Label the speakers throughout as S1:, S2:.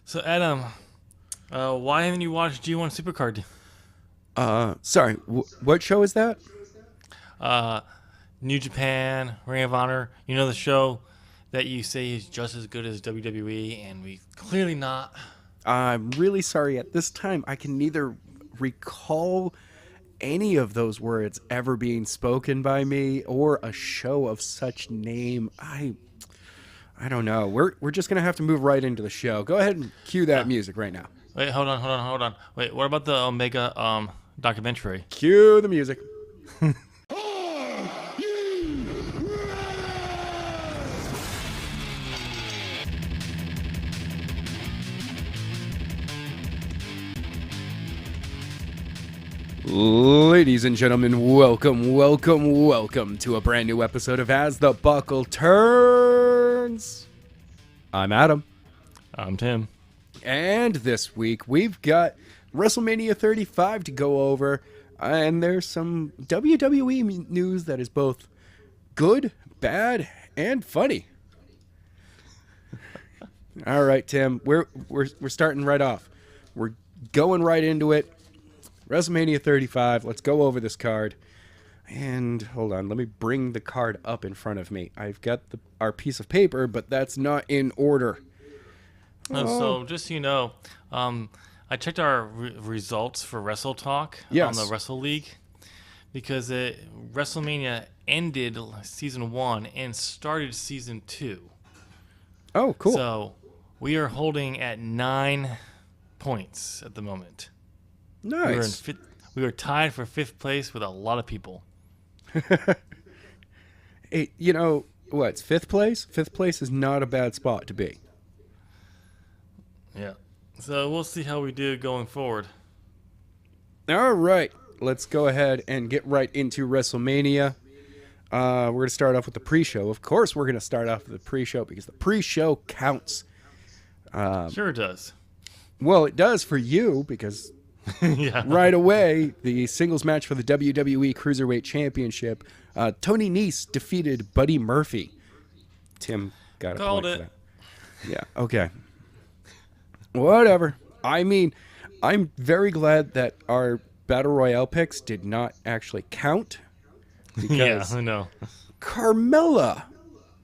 S1: So Adam, why haven't you watched G1 Supercard?
S2: Sorry, what show is that?
S1: Uh, New Japan, Ring of Honor. You know the show that you say is just as good as WWE, and we clearly not.
S2: I'm really sorry. At this time, I can neither recall any of those words ever being spoken by me or a show of such name. I don't know. We're just gonna have to move right into the show. Go ahead and cue that music right now.
S1: Wait, hold on. Wait, what about the Omega documentary?
S2: Cue the music. Ladies and gentlemen, welcome to a brand new episode of As the Buckle Turns. I'm Adam.
S1: I'm Tim.
S2: And this week we've got WrestleMania 35 to go over, and there's some WWE news that is both good, bad, and funny. All right, Tim, we're starting right off. We're going right into it. WrestleMania 35. Let's go over this card. And hold on, let me bring the card up in front of me. I've got our piece of paper, but that's not in order.
S1: So just so you know, I checked our results for Wrestle Talk on the Wrestle League because WrestleMania ended season 1 and started season 2.
S2: Oh, cool.
S1: So we are holding at 9 points at the moment.
S2: Nice.
S1: We were tied for 5th place with a lot of people.
S2: Hey, you know what's 5th place? 5th place is not a bad spot to be.
S1: Yeah. So we'll see how we do going forward.
S2: All right. Let's go ahead and get right into WrestleMania. We're going to start off with the pre-show. Of course, we're going to start off with the pre-show because the pre-show counts.
S1: Sure it does.
S2: Well, it does for you because
S1: yeah.
S2: Right away, the singles match for the WWE Cruiserweight Championship, Tony Nese defeated Buddy Murphy. Tim got a
S1: Called
S2: point
S1: it.
S2: for that. Yeah, okay. Whatever. I mean, I'm very glad that our Battle Royale picks did not actually count.
S1: Yeah, I know.
S2: Carmella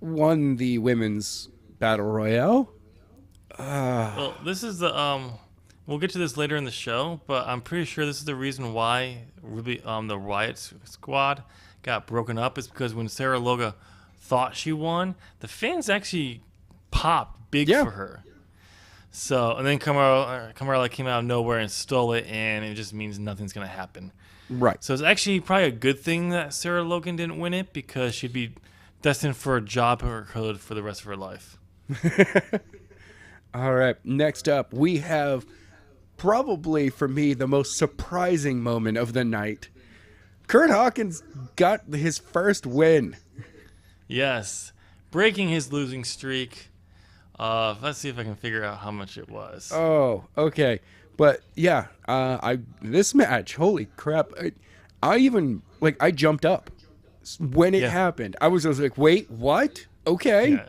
S2: won the women's Battle Royale.
S1: Well, this is the we'll get to this later in the show, but I'm pretty sure this is the reason why the Riot Squad got broken up is because when Sarah Loga thought she won, the fans actually popped big for her. So, and then Carmella came out of nowhere and stole it, and it just means nothing's going to happen.
S2: Right.
S1: So it's actually probably a good thing that Sarah Logan didn't win it because she'd be destined for a job or hood for the rest of her life.
S2: All right. Next up, we have probably, for me, the most surprising moment of the night. Kurt Hawkins got his first win.
S1: Yes. Breaking his losing streak. Let's see if I can figure out how much it was.
S2: Oh, okay. But yeah, this match, holy crap. I jumped up when it happened. I was like, wait, what? Okay. Yeah.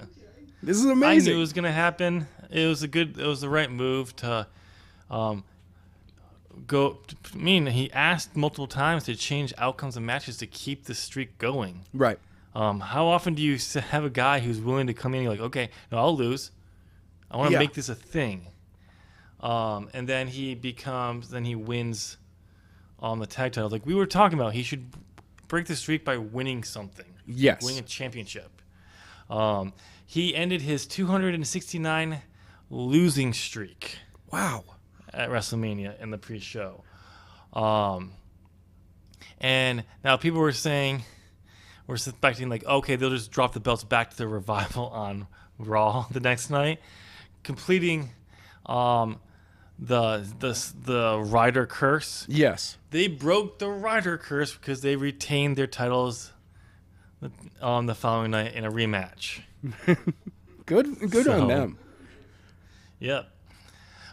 S2: This is amazing.
S1: I knew it was going to happen. It was the right move to go. I mean, he asked multiple times to change outcomes of matches to keep the streak going.
S2: Right.
S1: How often do you have a guy who's willing to come in and you're like, okay, no, I'll lose. I want to make this a thing. And then he wins the tag title. Like we were talking about, he should break the streak by winning something.
S2: Yes.
S1: Winning a championship. He ended his 269 losing streak.
S2: Wow.
S1: At WrestleMania in the pre-show. And now people were suspecting like, okay, they'll just drop the belts back to the Revival on Raw the next night, completing the Ryder curse.
S2: Yes.
S1: They broke the Ryder curse because they retained their titles on the following night in a rematch.
S2: Good on them.
S1: Yep.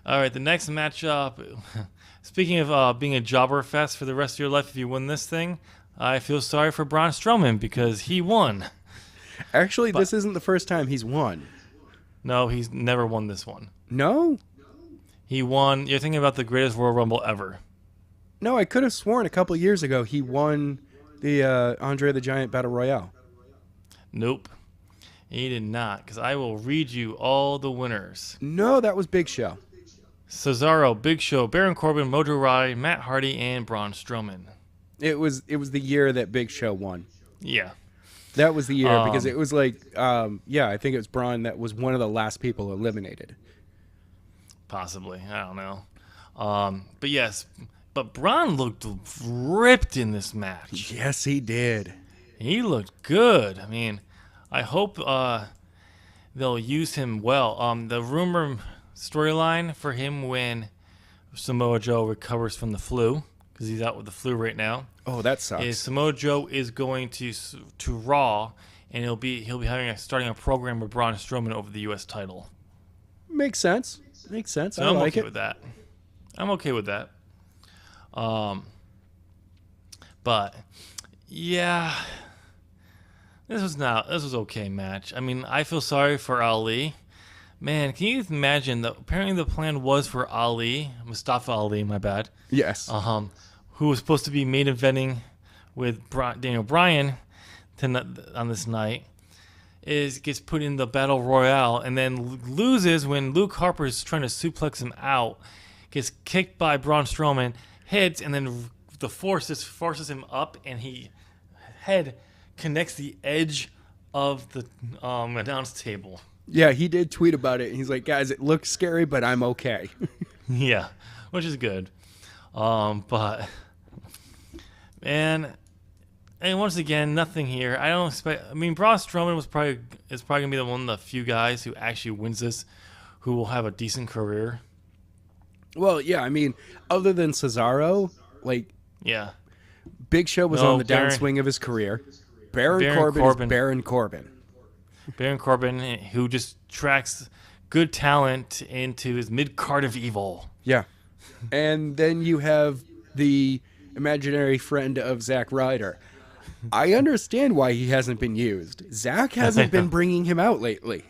S1: All right, the next matchup. Speaking of being a jobber fest for the rest of your life if you win this thing, I feel sorry for Braun Strowman because he won.
S2: Actually, this isn't the first time he's won.
S1: No, he's never won this one.
S2: No?
S1: He won. You're thinking about the greatest Royal Rumble ever.
S2: No, I could have sworn a couple years ago he won the Andre the Giant Battle Royale.
S1: Nope. He did not, because I will read you all the winners.
S2: No, that was Big Show.
S1: Cesaro, Big Show, Baron Corbin, Mojo Rawley, Matt Hardy, and Braun Strowman.
S2: It was the year that Big Show won.
S1: Yeah.
S2: That was the year because it was like, I think it was Braun that was one of the last people eliminated.
S1: Possibly. I don't know. But yes, but Braun looked ripped in this match.
S2: Yes, he did.
S1: He looked good. I mean, I hope they'll use him well. The rumor storyline for him when Samoa Joe recovers from the flu, because he's out with the flu right now.
S2: Oh, that sucks.
S1: Is Samoa Joe is going to Raw, and he'll be starting a program with Braun Strowman over the U.S. title.
S2: Makes sense. Makes sense.
S1: So
S2: I
S1: I'm
S2: like
S1: okay
S2: it.
S1: with that. I'm okay with that. But yeah, this was okay match. I mean, I feel sorry for Ali. Man, can you imagine that? Apparently, the plan was for Mustafa Ali, my bad.
S2: Yes.
S1: Who was supposed to be main eventing with Daniel Bryan on this night, gets put in the Battle Royale and then loses when Luke Harper is trying to suplex him out, gets kicked by Braun Strowman, hits, and then the force just forces him up, and he head connects the edge of the announce table.
S2: Yeah, he did tweet about it. And he's like, guys, it looks scary, but I'm okay.
S1: Yeah, which is good. But man, and once again, nothing here. I don't expect. I mean, Braun Strowman is probably gonna be one of the few guys who actually wins this, who will have a decent career.
S2: Well, yeah, I mean, other than Cesaro, like,
S1: Yeah,
S2: Big Show was on the downswing of his career. Baron Corbin is Baron Corbin.
S1: Baron Corbin, who just tracks good talent into his mid-card of evil.
S2: Yeah. And then you have the imaginary friend of Zack Ryder. I understand why he hasn't been used. Zack hasn't been bringing him out lately.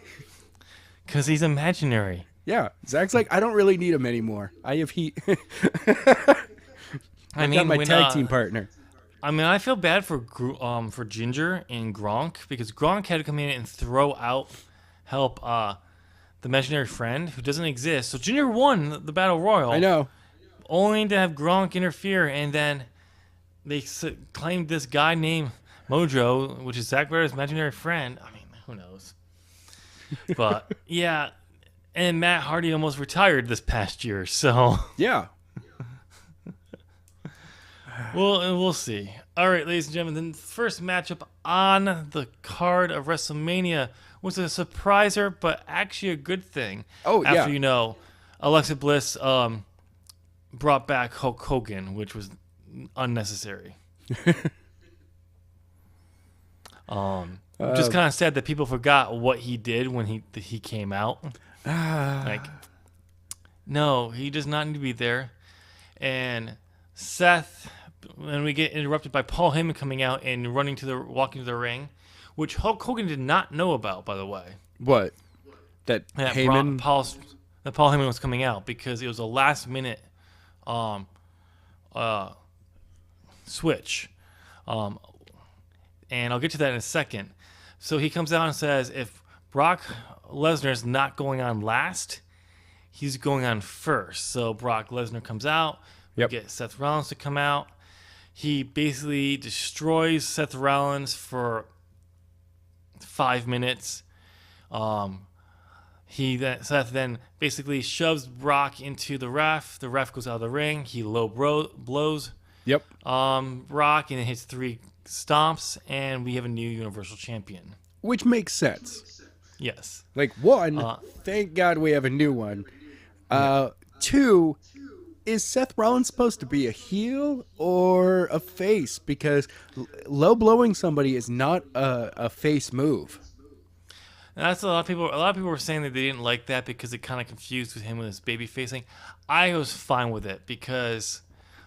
S1: Because he's imaginary.
S2: Yeah. Zack's like, I don't really need him anymore. I have heat. I got my tag team partner.
S1: I mean, I feel bad for Ginger and Gronk, because Gronk had to come in and help the imaginary friend who doesn't exist. So Ginger won the Battle Royal.
S2: I know.
S1: Only to have Gronk interfere, and then they claimed this guy named Mojo, which is Zack Ryder's imaginary friend. I mean, who knows? But yeah, and Matt Hardy almost retired this past year, so
S2: yeah.
S1: We'll see. All right, ladies and gentlemen, the first matchup on the card of WrestleMania was a surpriser, but actually a good thing.
S2: Oh, yeah.
S1: After, Alexa Bliss brought back Hulk Hogan, which was unnecessary. Just kind of sad that people forgot what he did when he came out. Like, no, he does not need to be there. And Seth, when we get interrupted by Paul Heyman coming out and walking to the ring, which Hulk Hogan did not know about, by the way.
S2: What? That Heyman?
S1: Paul Heyman was coming out, because it was a last minute switch. And I'll get to that in a second. So he comes out and says if Brock Lesnar's not going on last, he's going on first. So Brock Lesnar comes out.
S2: Yep.
S1: We get Seth Rollins to come out. He basically destroys Seth Rollins for 5 minutes. Seth then basically shoves Brock into the ref. The ref goes out of the ring. He blows
S2: Yep.
S1: Brock, and it hits 3 stomps, and we have a new Universal Champion.
S2: Which makes sense.
S1: Yes.
S2: Like, 1, thank God we have a new one. 2, is Seth Rollins supposed to be a heel or a face? Because low blowing somebody is not a face move.
S1: And that's a lot of people were saying that they didn't like that because it kind of confused with him with his baby facing. I was fine with it because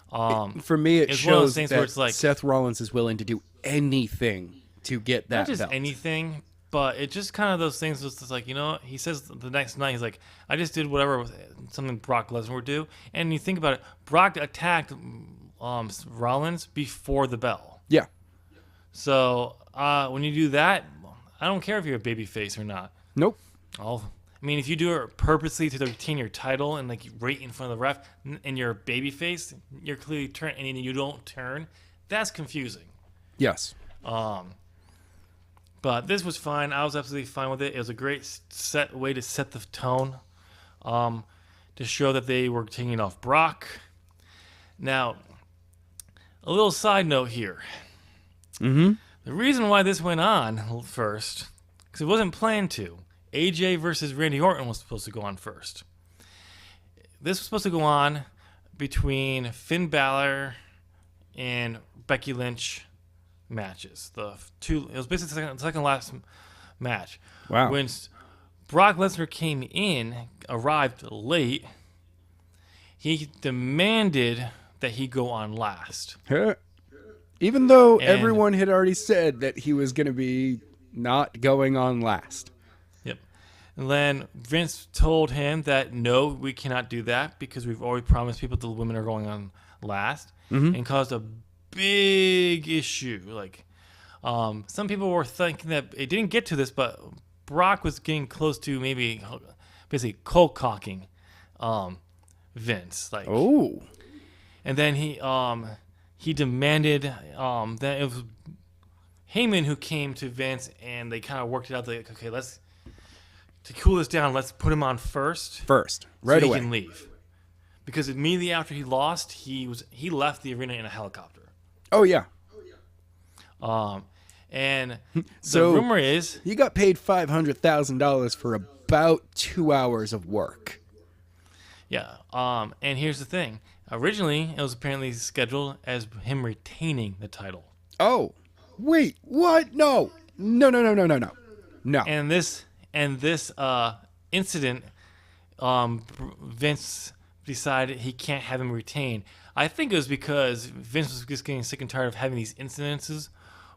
S2: for me it shows that
S1: where it's like,
S2: Seth Rollins is willing to do anything to get that
S1: not just
S2: belt.
S1: anything, but it just kind of those things was just like, he says the next night, he's like, I just did whatever something Brock Lesnar would do. And you think about it, Brock attacked Rollins before the bell.
S2: Yeah.
S1: So when you do that, I don't care if you're a babyface or not.
S2: Nope.
S1: I mean, if you do it purposely to retain your title and like right in front of the ref, and you're a babyface, you're clearly turn, and you don't turn. That's confusing.
S2: Yes.
S1: But this was fine. I was absolutely fine with it. It was a great way to set the tone, to show that they were taking off Brock. Now, a little side note here.
S2: Mm-hmm.
S1: The reason why this went on first, because it wasn't planned to. AJ versus Randy Orton was supposed to go on first. This was supposed to go on between Finn Balor and Becky Lynch matches. It was basically the second last match.
S2: Wow.
S1: When Brock Lesnar arrived late, he demanded that he go on last.
S2: Even though everyone had already said that he was going to be not going on last.
S1: Yep. And then Vince told him that, no, we cannot do that because we've already promised people the women are going on last, and caused a big issue. Like, some people were thinking that it didn't get to this, but Brock was getting close to maybe basically cold cocking Vince. Like,
S2: oh.
S1: And then he demanded that it was Heyman who came to Vince, and they kind of worked it out. Like, okay, to cool this down, let's put him on first,
S2: right
S1: so
S2: away.
S1: he can leave. Because immediately after he lost, he left the arena in a helicopter.
S2: Oh yeah.
S1: And
S2: so
S1: the rumor is
S2: he got paid $500,000 for about 2 hours of work.
S1: Yeah. And here's the thing. Originally, it was apparently scheduled as him retaining the title.
S2: Oh, wait, what? No.
S1: And this incident, Vince decided he can't have him retain. I think it was because Vince was just getting sick and tired of having these incidences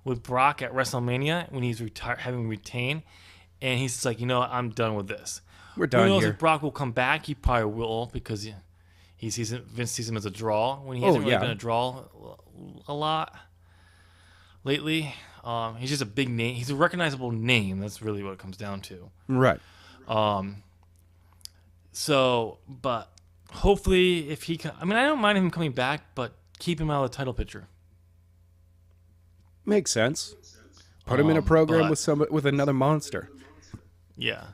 S1: with Brock at WrestleMania when he's having him retain, and he's just like, I'm done with this.
S2: We're done
S1: Who knows
S2: here.
S1: if Brock will come back? He probably will, because Vince sees him as a draw when he hasn't really been a draw a lot lately. He's just a big name. He's a recognizable name. That's really what it comes down to.
S2: Right.
S1: But hopefully, if he I don't mind him coming back, but keep him out of the title picture.
S2: Makes sense. Put him in a program with another monster.
S1: Yeah.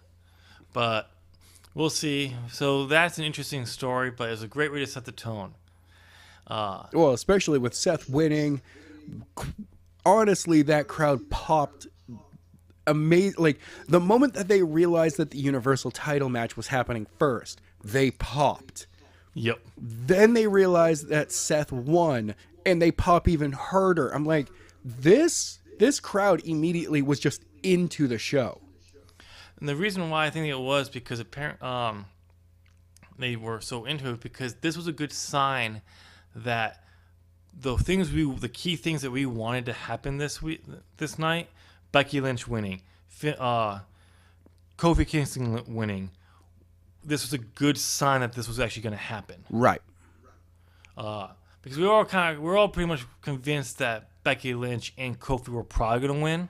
S1: But we'll see. So that's an interesting story, but it's a great way to set the tone.
S2: Well, especially with Seth winning. Honestly, that crowd popped amazing. Like, the moment that they realized that the Universal title match was happening first, they popped.
S1: Yep.
S2: Then they realized that Seth won, and they pop even harder. I'm like, this crowd immediately was just into the show.
S1: And the reason why I think it was because they were so into it, because this was a good sign that the key things that we wanted to happen this night, Becky Lynch winning, Kofi Kingston winning, this was a good sign that this was actually going to happen.
S2: Right.
S1: Because we're all pretty much convinced that Becky Lynch and Kofi were probably going to win.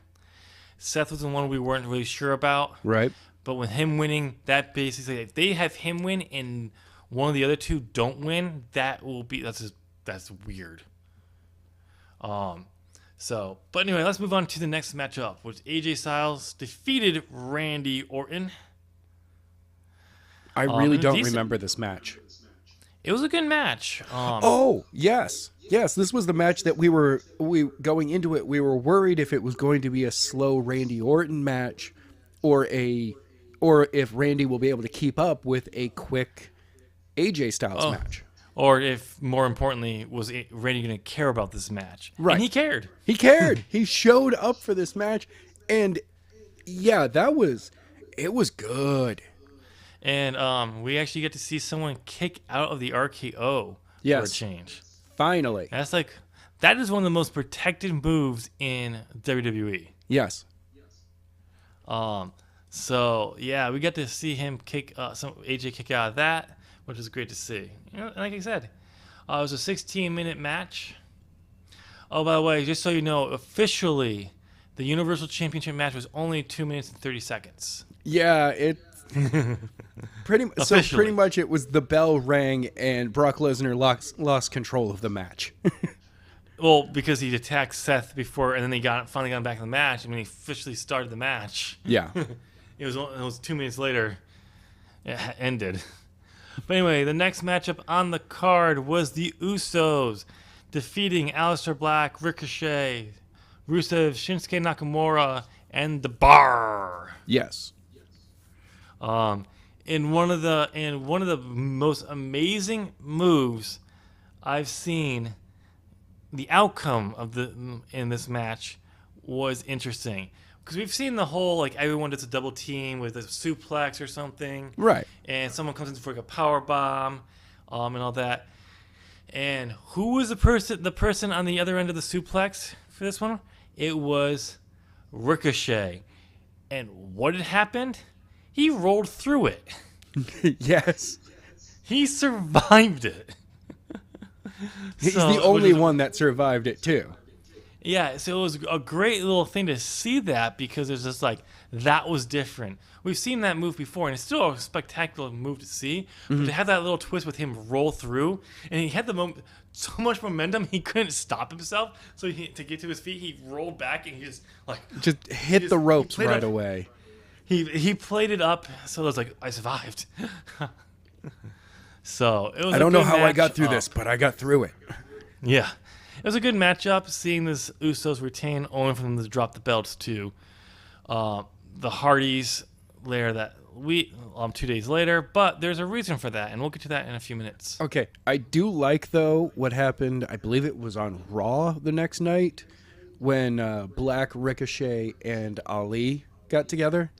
S1: Seth was the one we weren't really sure about.
S2: Right.
S1: But with him winning, that basically, if they have him win and one of the other two don't win, that's weird. But anyway, let's move on to the next matchup, which AJ Styles defeated Randy Orton.
S2: I really don't remember this match.
S1: It was a good match.
S2: Yes. This was the match that going into it, we were worried if it was going to be a slow Randy Orton match, or if Randy will be able to keep up with a quick AJ Styles match.
S1: Or if, more importantly, was Randy going to care about this match?
S2: Right.
S1: And he cared.
S2: He cared. He showed up for this match, and yeah, it was good.
S1: And we actually get to see someone kick out of the RKO for a change.
S2: Finally.
S1: That is one of the most protected moves in WWE.
S2: Yes.
S1: So yeah, we get to see him AJ kick out of that. which is great to see. Like I said, it was a 16-minute match. Oh, by the way, just so you know, officially, the Universal Championship match was only 2 minutes and 30 seconds.
S2: Yeah, it pretty much it was the bell rang and Brock Lesnar lost control of the match.
S1: Well, because he attacked Seth before, and then they finally got back in the match, and when he officially started the match,
S2: Yeah.
S1: it was 2 minutes later, it ended. But anyway, the next matchup on the card was the Usos defeating Aleister Black, Ricochet, Rusev, Shinsuke Nakamura, and The Bar.
S2: Yes.
S1: In one of the most amazing moves I've seen, the outcome of in this match was interesting. Because we've seen the whole, like, everyone does a double team with a suplex or something.
S2: Right.
S1: And someone comes in for like a power bomb, and all that. And who was the person on the other end of the suplex for this one? It was Ricochet. And what had happened? He rolled through it.
S2: Yes.
S1: He survived it.
S2: He's the only one that survived it, too.
S1: Yeah, so it was a great little thing to see that, because it's just like, that was different. We've seen that move before, and it's still a spectacular move to see. But to have that little twist with him roll through, and he had so much momentum, he couldn't stop himself. So to get to his feet, he rolled back, and he just
S2: hit the ropes right away.
S1: He played it up, so it was like, I survived. So it was.
S2: I don't know how I got through this, but I got through it.
S1: Yeah. It was a good matchup, seeing this Usos retain, only for them to drop the belts to the Hardys later 2 days later. But there's a reason for that, and we'll get to that in a few minutes.
S2: Okay. I do like, though, what happened, I believe it was on Raw the next night, when Black, Ricochet, and Ali got together.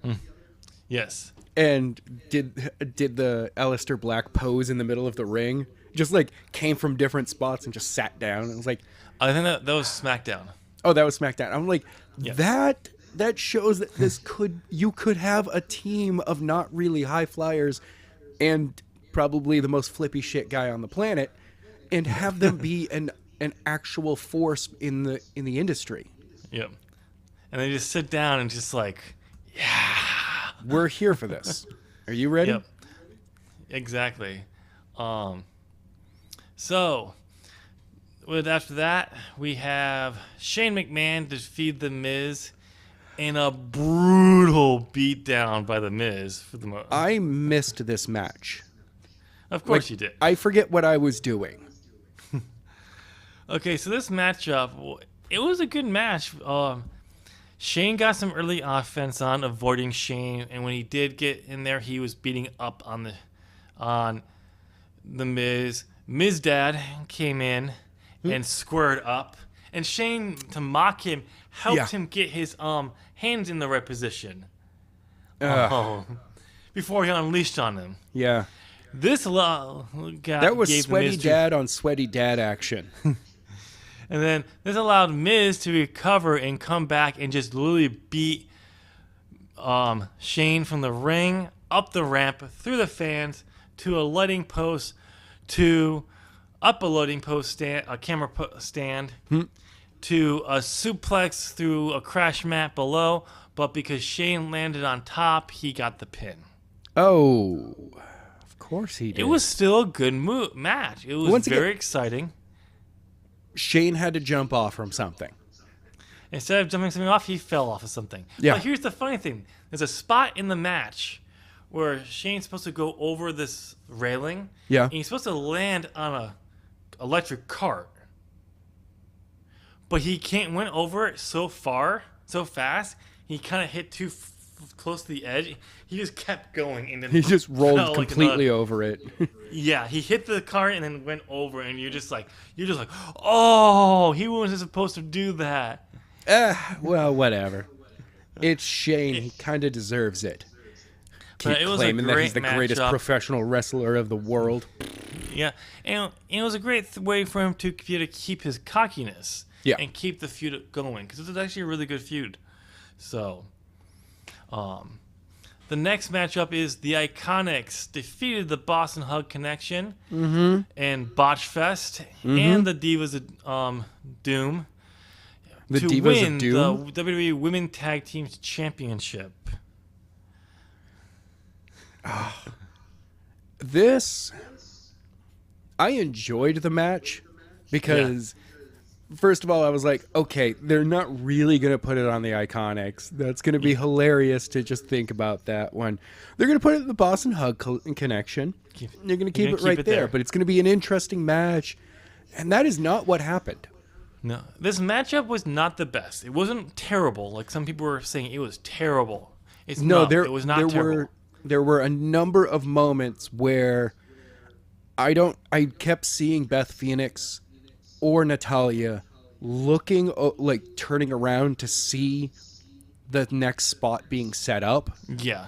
S1: Yes.
S2: And did the Aleister Black pose in the middle of the ring? Just like came from different spots and just sat down. And it was like,
S1: I think that was SmackDown.
S2: Oh, that was SmackDown. I'm like,
S1: yes.
S2: that shows that you could have a team of not really high flyers and probably the most flippy shit guy on the planet, and have them be an actual force in the industry.
S1: Yep. And they just sit down and just like, yeah,
S2: we're here for this. Are you ready?
S1: Yep. Exactly. So, after that, we have Shane McMahon defeat The Miz in a brutal beatdown by The Miz.
S2: I missed this match.
S1: Of course you did.
S2: I forget what I was doing.
S1: Okay, so this matchup, it was a good match. Shane got some early offense on, avoiding Shane, and when he did get in there, he was beating up on The Miz. Miz Dad came in and squared up, and Shane, to mock him, helped him get his hands in the right position before he unleashed on him.
S2: Yeah.
S1: This
S2: that was sweaty dad on sweaty dad action.
S1: And then this allowed Miz to recover and come back and just literally beat Shane from the ring, up the ramp, through the fans, to a lighting post, up a loading post stand, a camera stand, to a suplex through a crash mat below. But because Shane landed on top, he got the pin.
S2: Oh, of course he did.
S1: It was still a good match. It was very exciting.
S2: Shane had to jump off from something.
S1: Instead of jumping something off, he fell off of something.
S2: Yeah.
S1: But here's the funny thing. There's a spot in the match where Shane's supposed to go over this railing.
S2: Yeah.
S1: And he's supposed to land on a electric cart. But he went over it so fast, he kind of hit too close to the edge. He just kept going. And then
S2: he just rolled completely over it.
S1: Yeah, he hit the cart and then went over, and you're just like, oh, he wasn't supposed to do that.
S2: Well, whatever. It's Shane. He kind of deserves it. Keep claiming that he's the greatest professional wrestler of the world.
S1: Yeah, and it was a great way for him to be able to keep his cockiness and keep the feud going, because it was actually a really good feud. So, the the next matchup is the Iconics defeated the Boston Hug Connection and Botch Fest and the Divas of Doom
S2: The
S1: to
S2: Divas
S1: win
S2: of Doom?
S1: the WWE Women Tag Team Championship.
S2: I enjoyed the match because, first of all, I was like, okay, they're not really going to put it on the Iconics. That's going to be hilarious to just think about that one. They're going to put it in the Boston Hug Connection. They're going to keep it right there, but it's going to be an interesting match. And that is not what happened.
S1: No, this matchup was not the best. It wasn't terrible. Like some people were saying it was terrible. It was not terrible.
S2: There were a number of moments where I kept seeing Beth Phoenix or Natalya looking, like turning around to see the next spot being set up.
S1: Yeah.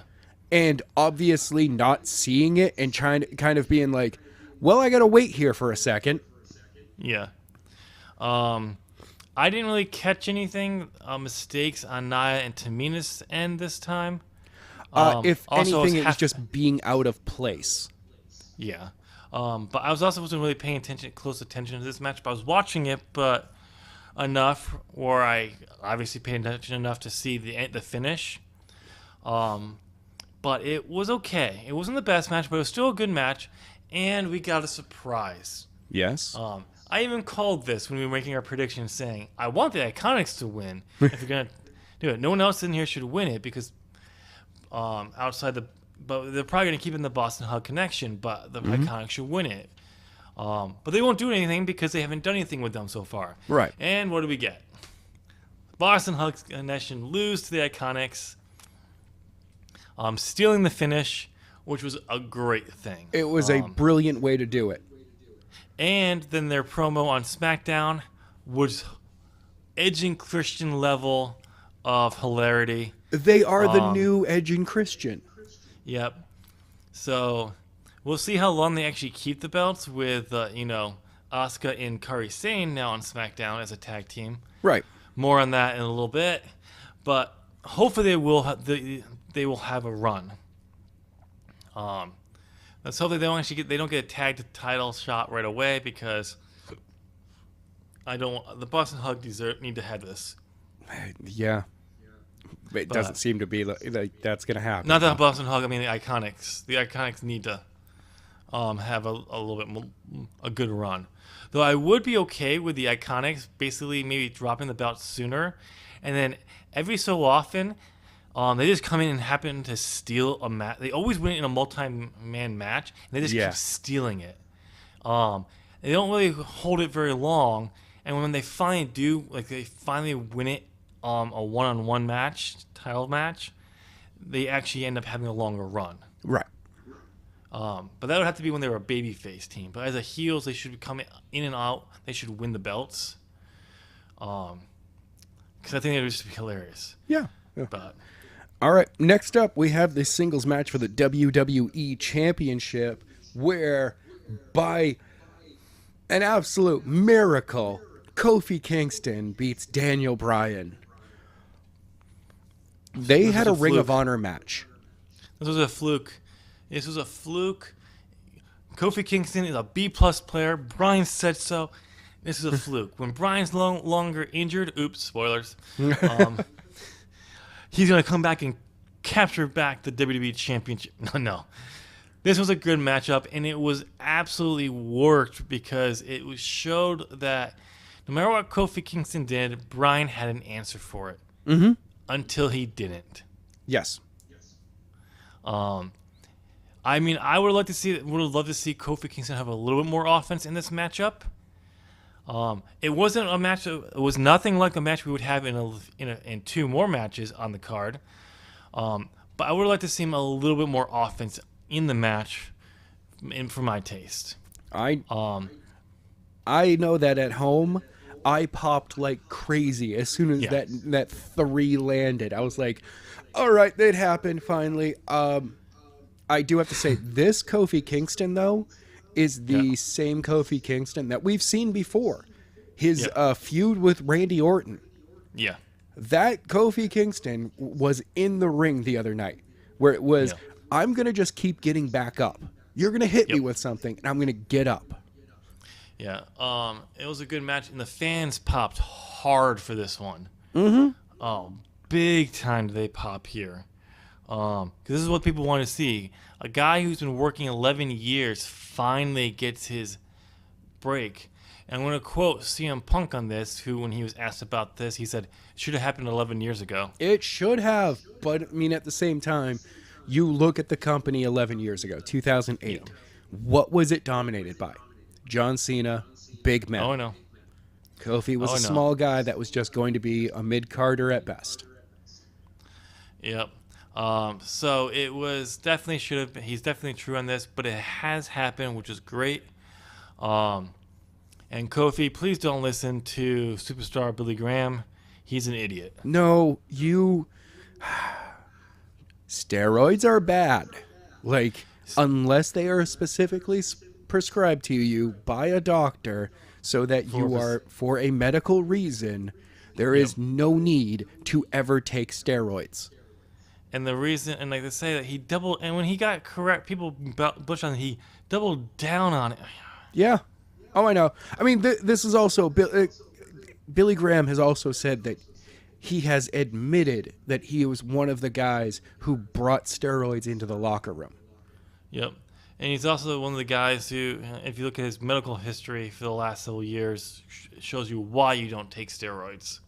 S2: And obviously not seeing it and kind of being like, well, I got to wait here for a second.
S1: Yeah. I didn't really catch anything mistakes on Nia and Tamina's end this time.
S2: If
S1: also,
S2: anything, it was just being out of place.
S1: Yeah. But I wasn't really paying close attention to this match. But I was watching it, but enough where I obviously paid attention enough to see the finish. But it was okay. It wasn't the best match, but it was still a good match. And we got a surprise.
S2: Yes.
S1: I even called this when we were making our predictions, saying, I want the Iconics to win. If you're going to do it. No one else in here should win it because but they're probably going to keep it in the Boston Hug Connection, but the Iconics should win it. But they won't do anything because they haven't done anything with them so far.
S2: Right.
S1: And what do we get? Boston Hug Connection lose to the Iconics, stealing the finish, which was a great thing.
S2: It was a brilliant way to do it.
S1: And then their promo on SmackDown was Edge and Christian level of hilarity.
S2: They are the new Edge and Christian.
S1: Yep. So we'll see how long they actually keep the belts with, Asuka and Kairi Sane now on SmackDown as a tag team.
S2: Right.
S1: More on that in a little bit, but hopefully they will have a run. Let's hope that they don't get a tag title shot right away because the Boston Hug need to have this.
S2: Yeah. It doesn't seem to be like that's going to happen.
S1: Not the Boston Hug, I mean the Iconics. The Iconics need to have a little bit more, a good run. Though I would be okay with the Iconics basically maybe dropping the belt sooner, and then every so often they just come in and happen to steal a match. They always win in a multi-man match, and they just keep stealing it. They don't really hold it very long, and when they finally do, like they finally win it a one-on-one match, title match, they actually end up having a longer run.
S2: Right.
S1: But that would have to be when they were a babyface team. But as a heels, they should come in and out. They should win the belts. Because I think it would just be hilarious.
S2: Yeah.
S1: But
S2: all right. Next up, we have the singles match for the WWE Championship, where by an absolute miracle, Kofi Kingston beats Daniel Bryan. They had a Ring of Honor match.
S1: This was a fluke. Kofi Kingston is a B-plus player. Bryan said so. This is a fluke. When Bryan's no longer injured, oops, spoilers, he's going to come back and capture back the WWE Championship. No. This was a good matchup, and it was absolutely worked because it showed that no matter what Kofi Kingston did, Bryan had an answer for it.
S2: Mm-hmm.
S1: Until he didn't.
S2: Yes.
S1: I mean, I would love to see Kofi Kingston have a little bit more offense in this matchup. It wasn't a match. It was nothing like a match we would have in two more matches on the card. But I would like to see him a little bit more offense in the match, for my taste.
S2: I know that at home, I popped like crazy as soon as that 3 landed. I was like, all right, that happened finally. I do have to say, this Kofi Kingston, though, is the same Kofi Kingston that we've seen before. His feud with Randy Orton.
S1: Yeah.
S2: That Kofi Kingston was in the ring the other night. where it was,
S1: Yeah.
S2: I'm going to just keep getting back up. You're going to hit me
S1: Yep.
S2: with something, and I'm going to get up.
S1: Yeah. It was a good match, and the fans popped hard for this one.
S2: Mm-hmm.
S1: Oh, big time did they pop here. Because this is what people want to see. A guy who's been working 11 years finally gets his break. And I'm going to quote CM Punk on this, who, when he was asked about this, he said, it should have happened 11 years ago.
S2: It should have, but I mean, at the same time, you look at the company 11 years ago, 2008.
S1: Yeah.
S2: What was it dominated by? John Cena, big men.
S1: Oh, no.
S2: Kofi was
S1: Oh,
S2: a
S1: no.
S2: small guy that was just going to be a mid-carder at best.
S1: Yep. So it was definitely should have been. He's definitely true on this, but it has happened, which is great. And Kofi, please don't listen to superstar Billy Graham. He's an idiot.
S2: No, you... Steroids are bad. Like, unless they are specifically prescribed to you by a doctor so that you are, for a medical reason, there is no need to ever take steroids.
S1: And the reason, and like they say that he doubled, and when he got correct, people bush on it, he doubled down on it.
S2: Yeah. Oh, I know. I mean, this is also... Billy Graham has also said that he has admitted that he was one of the guys who brought steroids into the locker room.
S1: Yep. And he's also one of the guys who, if you look at his medical history for the last several years, shows you why you don't take steroids.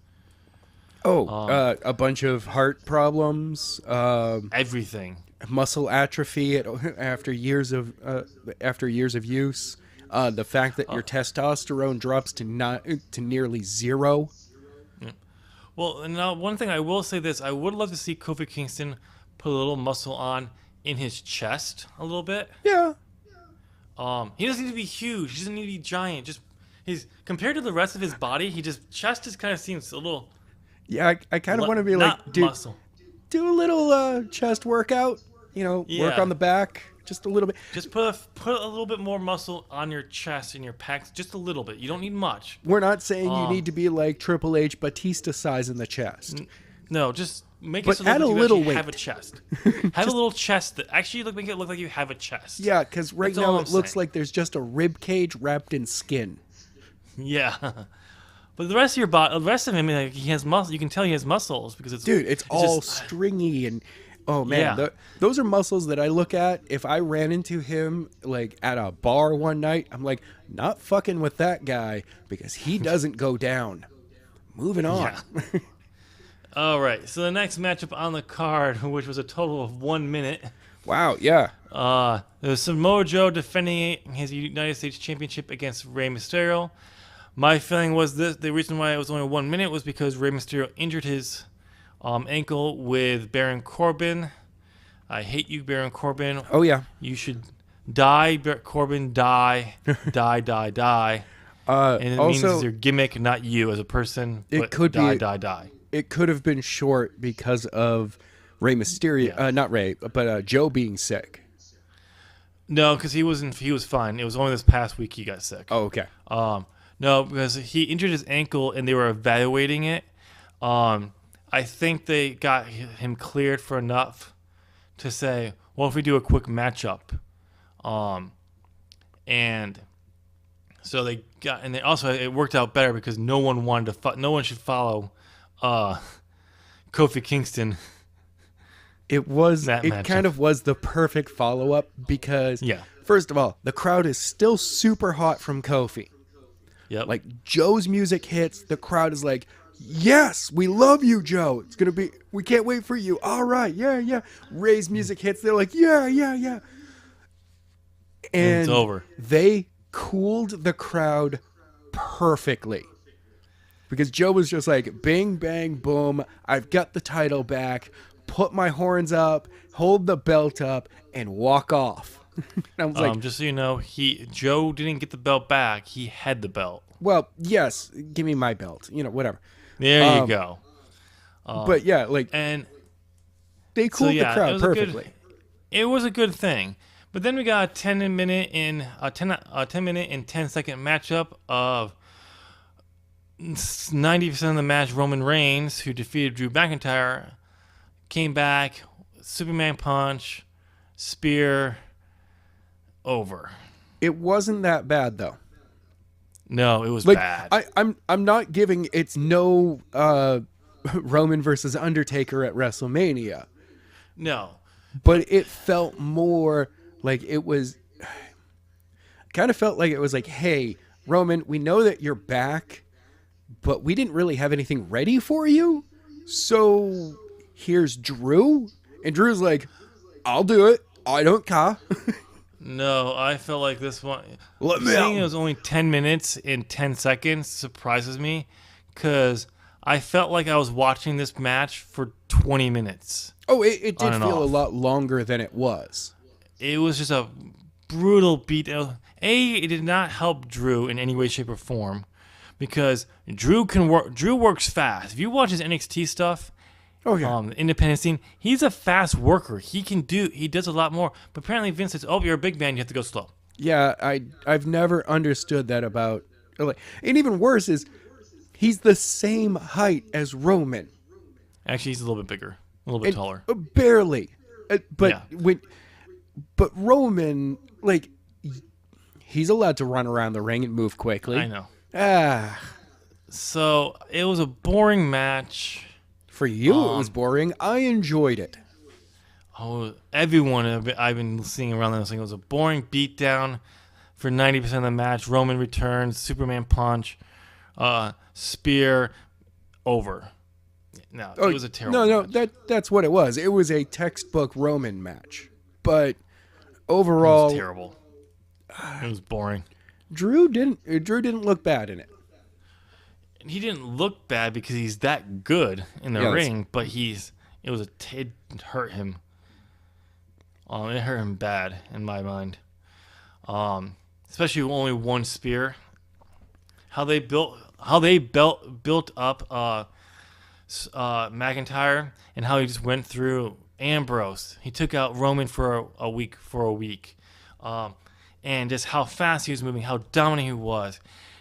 S2: A bunch of heart problems,
S1: Everything.
S2: muscle atrophy after years of use, the fact that your testosterone drops to nearly zero.
S1: Well, and now one thing I will say this: I would love to see Kofi Kingston put a little muscle on in his chest a little bit.
S2: Yeah.
S1: He doesn't need to be huge. He doesn't need to be giant. Just he's compared to the rest of his body, chest just kind of seems a little.
S2: Yeah, I kind of want to be
S1: not
S2: like, dude,
S1: muscle.
S2: do a little chest workout. Work
S1: Yeah.
S2: on the back just a little bit.
S1: Just put a little bit more muscle on your chest and your pecs, just a little bit. You don't need much.
S2: We're not saying you need to be like Triple H, Batista size in the chest.
S1: No, just make
S2: But
S1: it so that
S2: add a
S1: you
S2: little
S1: actually
S2: weight.
S1: have a chest. Have a little chest that actually make it look like you have a chest.
S2: Yeah, because right
S1: That's all
S2: now
S1: I'm
S2: it looks
S1: saying.
S2: like there's just a rib cage wrapped in skin.
S1: Yeah. But the rest of your body, the rest of him, like, he has muscle. You can tell he has muscles because
S2: It's all
S1: just-
S2: stringy and oh man,
S1: Yeah.
S2: those are muscles that I look at. If I ran into him like at a bar one night, I'm like, not fucking with that guy because he doesn't go down. Moving on.
S1: Yeah. All right. So the next matchup on the card, which was a total of 1 minute,
S2: Wow, yeah.
S1: there's Samoa Joe defending his United States Championship against Rey Mysterio. My feeling was the reason why it was only 1 minute was because Rey Mysterio injured his ankle with Baron Corbin. I hate you, Baron Corbin.
S2: Oh yeah.
S1: You should die, Corbin. Die, die. And it means
S2: Also,
S1: it's your gimmick, not you as a person.
S2: It
S1: But
S2: could
S1: die,
S2: be-
S1: die.
S2: it could have been short because of Rey Mysterio,
S1: Yeah.
S2: not Rey, but Joe being sick.
S1: No, because he was fine. It was only this past week he got sick.
S2: Oh, okay.
S1: No, because he injured his ankle and they were evaluating it. I think they got him cleared for enough to say, well, if we do a quick matchup, and so they got, and they also it worked out better because no one should follow Kofi Kingston.
S2: It was.
S1: That
S2: It
S1: matchup.
S2: kind of was the perfect follow up because,
S1: Yeah.
S2: first of all, the crowd is still super hot from Kofi.
S1: Yep.
S2: Like Joe's music hits, the crowd is like, "Yes, we love you, Joe. It's gonna be. We can't wait for you. All right, yeah." Ray's music hits, they're like, "Yeah." And
S1: it's over.
S2: They cooled the crowd perfectly because Joe was just like, "Bing, bang, boom. I've got the title back. Put my horns up, hold the belt up, and walk off." And I was like,
S1: just so you know, Joe didn't get the belt back. He had the belt.
S2: "Well, yes, give me my belt. Whatever."
S1: There you go.
S2: But yeah, like
S1: And
S2: they cooled the
S1: it
S2: crowd
S1: was
S2: perfectly.
S1: It was a good thing. But then we got a 10 minute and 10 second matchup of 90% of the match. Roman Reigns, who defeated Drew McIntyre, came back Superman punch, spear, over.
S2: It wasn't that bad though.
S1: No, it was
S2: Like
S1: bad.
S2: I'm not giving it's no Roman versus Undertaker at WrestleMania,
S1: No.
S2: but it felt more like it was kind of felt like it was like, hey, Roman, we know that you're back, but we didn't really have anything ready for you. So here's Drew. And Drew's like, I'll do it. I don't care.
S1: No, I felt like this one.
S2: Let me
S1: Seeing
S2: out.
S1: it was only 10 minutes in 10 seconds surprises me because I felt like I was watching this match for 20 minutes.
S2: Oh, it
S1: On
S2: did
S1: and
S2: feel a
S1: off.
S2: lot longer than it was.
S1: It was just a brutal beat. It did not help Drew in any way, shape, or form because Drew can work. Drew works fast. If you watch his NXT stuff,
S2: Oh, yeah.
S1: the independent scene, he's a fast worker. He does a lot more. But apparently Vince says, "Oh, you're a big man. You have to go slow."
S2: Yeah, I've never understood that about. Like, and even worse is he's the same height as Roman.
S1: Actually, he's a little bit bigger, a little bit taller.
S2: Barely. But
S1: Yeah.
S2: but Roman, like, he's allowed to run around the ring and move quickly.
S1: I know.
S2: Ah,
S1: So it was a boring match.
S2: for you it was boring. I enjoyed it.
S1: Oh, everyone I've been seeing around this thing, it was a boring beatdown for 90% of the match. Roman returns, Superman punch, spear, over. No, it was a terrible
S2: No,
S1: match.
S2: that's what it was. It was a textbook Roman match. But
S1: It
S2: overall,
S1: was terrible. It was boring.
S2: Drew didn't look bad in it.
S1: And he didn't look bad because he's that good in the
S2: Yeah, that's-
S1: ring, but it hurt him. It hurt him bad in my mind. Especially with only one spear. How they built up McIntyre and how he just went through Ambrose. He took out Roman for a week. And just how fast he was moving, how dominant he was.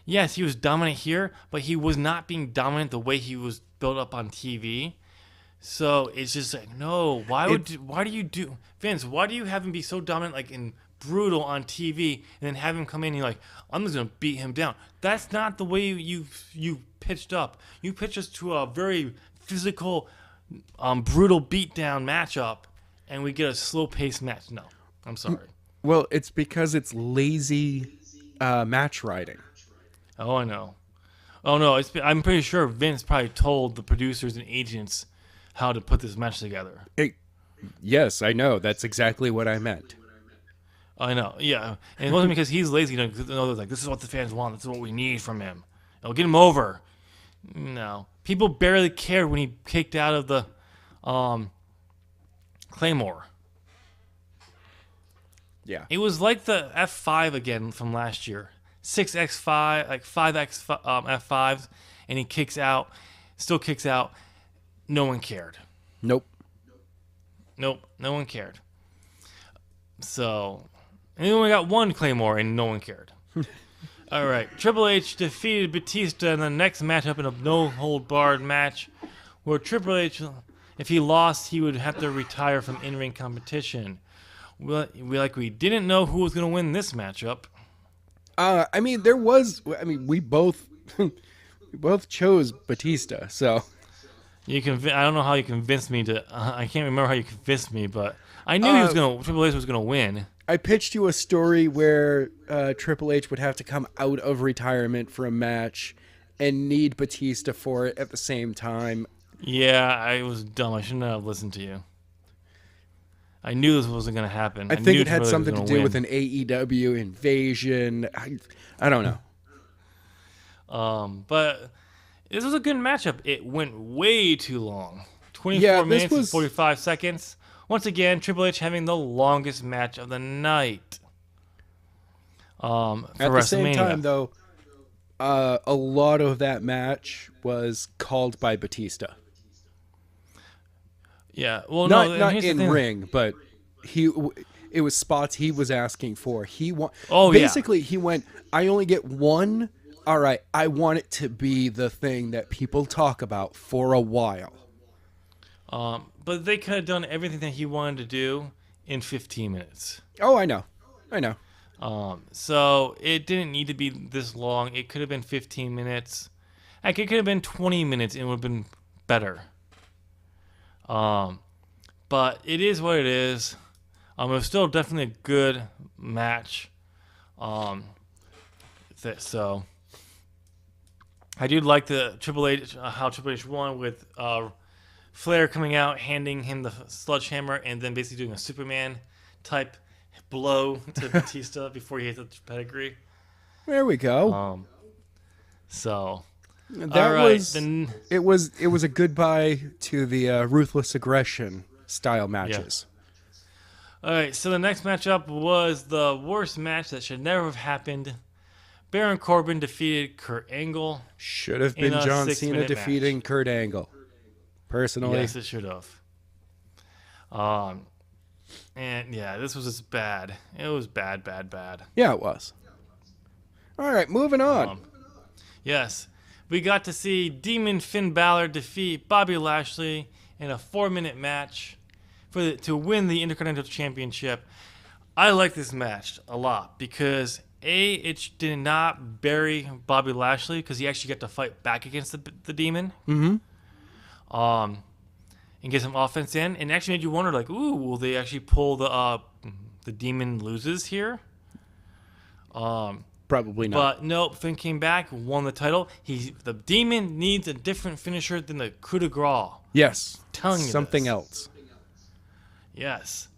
S1: Yes, he was dominant here, but he was not being dominant the way he was built up on TV. So it's just like, no, why do you do Vince? Why do you have him be so dominant, like in brutal on TV, and then have him come in and you're like, I'm just gonna beat him down? That's not the way you pitched up. You pitched us to a very physical, brutal beatdown matchup, and we get a slow paced match. No, I'm sorry.
S2: Well, it's because it's lazy match writing.
S1: Oh, I know. Oh no, I'm pretty sure Vince probably told the producers and agents how to put this match together.
S2: Yes, I know. That's exactly what I meant.
S1: I know, yeah. And it wasn't because he's lazy. Like, this is what the fans want. This is what we need from him. It'll get him over. No. People barely cared when he kicked out of the Claymore.
S2: Yeah.
S1: It was like the F5 again from last year. 6x5, like 5x F5s, and he still kicks out. No one cared.
S2: Nope.
S1: Nope, no one cared. So, and we only got one Claymore, and no one cared. All right, Triple H defeated Batista in the next matchup in a no-hold-barred match, where Triple H, if he lost, he would have to retire from in-ring competition. We didn't know who was going to win this matchup.
S2: We both we both chose Batista, so
S1: I don't know how you convinced me to. I can't remember how you convinced me, but I knew Triple H was gonna win.
S2: I pitched you a story where Triple H would have to come out of retirement for a match and need Batista for it at the same time.
S1: Yeah, I was dumb. I shouldn't have listened to you. I knew this wasn't gonna happen.
S2: I think
S1: knew
S2: it had
S1: Triple H was
S2: something to
S1: gonna
S2: do
S1: win.
S2: with an AEW invasion. I don't know.
S1: But this was a good matchup. It went way too long. 24
S2: Yeah, this
S1: minutes and
S2: was-
S1: 45 seconds. Once again, Triple H having the longest match of the night. For
S2: At the same
S1: WrestleMania.
S2: time, though, a lot of that match was called by Batista.
S1: Yeah, well,
S2: Not
S1: no,
S2: not
S1: here's the
S2: in
S1: thing.
S2: ring, but it was spots he was asking for.
S1: Oh, yeah.
S2: Basically, he went, I only get one. All right, I want it to be the thing that people talk about for a while.
S1: But they could have done everything that he wanted to do in 15 minutes.
S2: Oh, I know.
S1: So it didn't need to be this long. It could have been 15 minutes. Heck, it could have been 20 minutes and it would have been better. But it is what it is. It was still definitely a good match. So I do like the Triple H, how Triple H won with Flair coming out, handing him the sledgehammer, and then basically doing a Superman type blow to Batista before he hit the pedigree.
S2: There we go.
S1: So
S2: it was a goodbye to the ruthless aggression style matches.
S1: Yeah. All right, so the next matchup was the worst match that should never have happened. Baron Corbin defeated Kurt Angle.
S2: Should have been John Cena defeating Kurt Angle. Personally,
S1: yes, it should have. And yeah, this was just bad. It was bad.
S2: Yeah, it was. All right, moving on.
S1: Yes, we got to see Demon Finn Balor defeat Bobby Lashley in a 4-minute match to win the Intercontinental Championship. I like this match a lot because it did not bury Bobby Lashley because he actually got to fight back against the Demon.
S2: Mm-hmm.
S1: And get some offense in, and actually made you wonder, like, ooh, will they actually pull the Demon loses here?
S2: Probably not.
S1: But nope, Finn came back, won the title. The Demon needs a different finisher than the coup de grace.
S2: Yes,
S1: Telling you
S2: something else.
S1: Yes,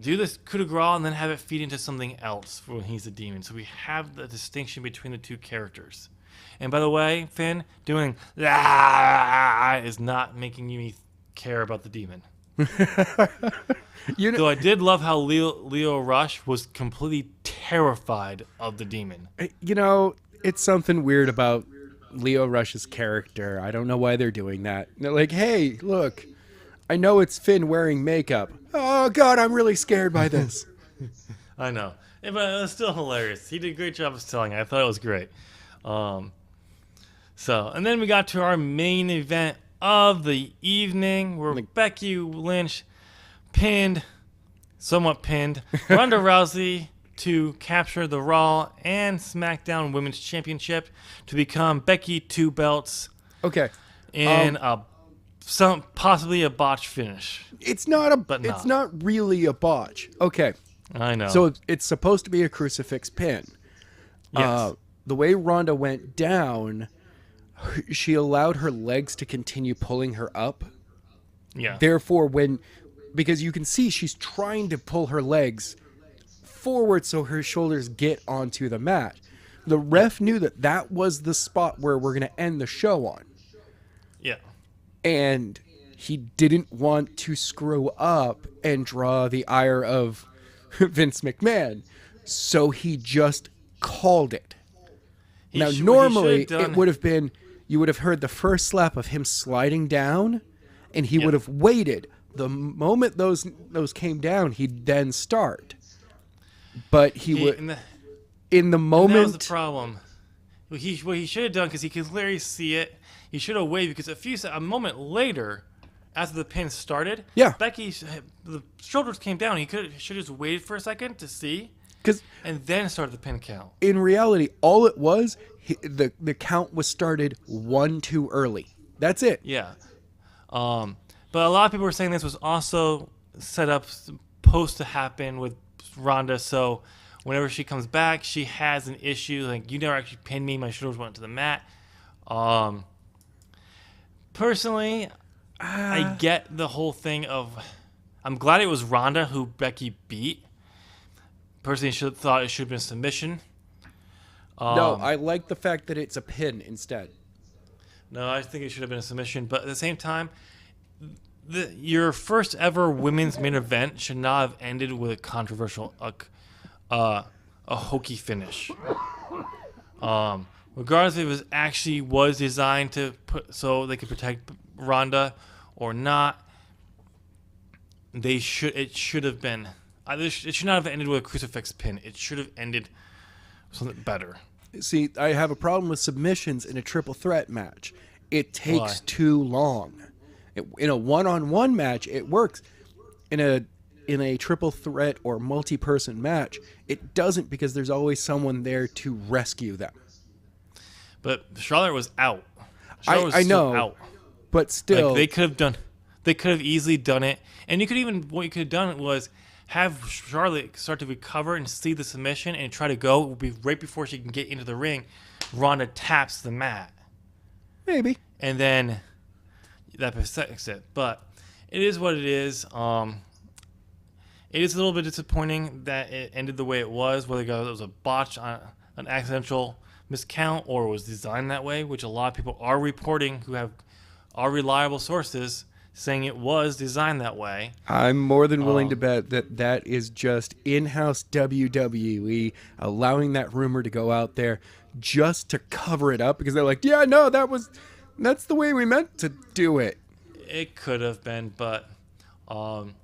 S1: do this coup de grace and then have it feed into something else for when he's a Demon. So we have the distinction between the two characters. And by the way, Finn doing is not making me care about the Demon. Though I did love how Leo Rush was completely terrified of the Demon.
S2: You know, it's something weird about Leo Rush's character. I don't know why they're doing that. They're like, hey, look, I know it's Finn wearing makeup. Oh, God, I'm really scared by this.
S1: I know. Yeah, but it was still hilarious. He did a great job of selling it. I thought it was great. And then we got to our main event of the evening where Becky Lynch somewhat pinned Ronda Rousey to capture the Raw and SmackDown Women's Championship to become Becky 2 belts.
S2: Okay.
S1: In possibly a botch finish.
S2: It's not really a botch. Okay.
S1: I know.
S2: So it's supposed to be a crucifix pin.
S1: Yes.
S2: The way Ronda went down, she allowed her legs to continue pulling her up.
S1: Yeah.
S2: Therefore, because you can see she's trying to pull her legs forward so her shoulders get onto the mat. The ref knew that was the spot where we're going to end the show on.
S1: Yeah.
S2: And he didn't want to screw up and draw the ire of Vince McMahon. So he just called it. Normally, it would have been, you would have heard the first slap of him sliding down, and he would have waited. The moment those came down, he'd then start. But he would, in the moment...
S1: That was the problem. What he should have done, because he could clearly see it, he should have waited, because a moment later, after the pin started, Becky's the shoulders came down. He should have just waited for a second to see, and then started the pin count.
S2: In reality, all it was, the count was started one too early. That's it.
S1: Yeah. But a lot of people were saying this was also set up, supposed to happen with Ronda, so whenever she comes back, she has an issue. Like, you never actually pinned me. My shoulders went to the mat. Personally, I get the whole thing of... I'm glad it was Ronda who Becky beat. Personally, thought it should have been a submission.
S2: No, I like the fact that it's a pin instead.
S1: No, I think it should have been a submission. But at the same time, your first ever women's main event should not have ended with a controversial, a hokey finish. Regardless if it was designed to put so they could protect Ronda or not, it should have been. It should not have ended with a crucifix pin. It should have ended with something better.
S2: See, I have a problem with submissions in a triple threat match. It takes too long. In a one-on-one match, it works. In a triple threat or multi-person match, it doesn't, because there's always someone there to rescue them.
S1: But Charlotte was out. Charlotte was
S2: I
S1: still
S2: know,
S1: out.
S2: but still,
S1: Like they could have easily done it. And what you could have done was have Charlotte start to recover and see the submission and try to go right before she can get into the ring. Ronda taps the mat.
S2: maybe.
S1: And then that protects it. But it is what it is. It is a little bit disappointing that it ended the way it was, whether it was a botch, an accidental miscount, or it was designed that way, which a lot of people are reporting who are reliable sources saying it was designed that way.
S2: I'm more than willing to bet that is just in-house WWE allowing that rumor to go out there just to cover it up, because they're like, yeah, no, that's the way we meant to do it.
S1: It could have been, but and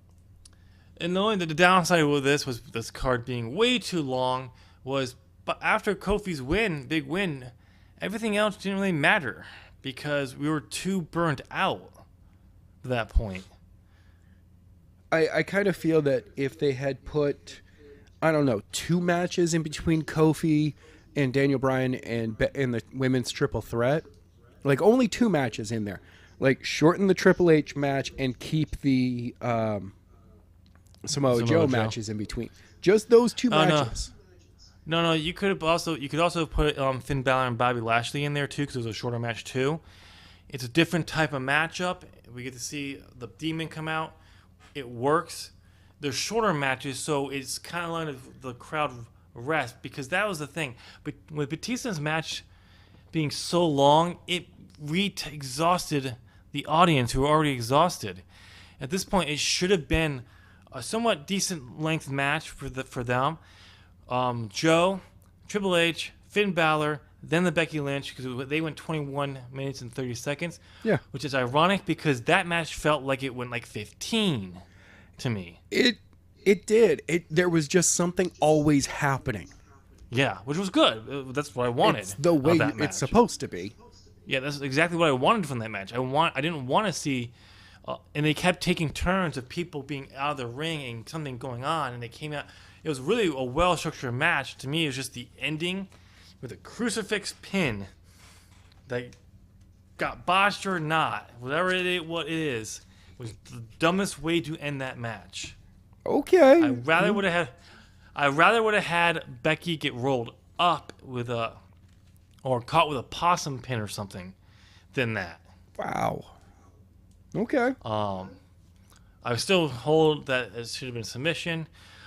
S1: the downside with this was this card being way too long was, but after Kofi's big win, everything else didn't really matter because we were too burnt out at that point.
S2: I kind of feel that if they had put, I don't know, 2 matches in between Kofi and Daniel Bryan and the women's triple threat, like only 2 matches in there, like shorten the Triple H match and keep the Samoa Joe matches in between. Just those 2 matches.
S1: No. You could also put Finn Balor and Bobby Lashley in there too, because it was a shorter match too. It's a different type of matchup. We get to see the Demon come out. It works. They're shorter matches, so it's kind of letting the crowd rest, because that was the thing. But with Batista's match being so long, it exhausted the audience who were already exhausted. At this point, it should have been a somewhat decent length match for them. Joe, Triple H, Finn Balor, then the Becky Lynch, because they went 21 minutes and 30 seconds.
S2: Yeah.
S1: Which is ironic because that match felt like it went like 15 to me.
S2: It did. There was just something always happening.
S1: Yeah, which was good. That's what I wanted.
S2: It's the way
S1: that match.
S2: It's supposed to be.
S1: Yeah, that's exactly what I wanted from that match. I didn't want to see, and they kept taking turns of people being out of the ring and something going on, and they came out. It was really a well-structured match. To me, it was just the ending with a crucifix pin that got botched or not, whatever what it is, was the dumbest way to end that match.
S2: Okay.
S1: I rather would have had Becky get rolled up or caught with a possum pin or something than that.
S2: Wow. Okay.
S1: I still hold that it should have been submission.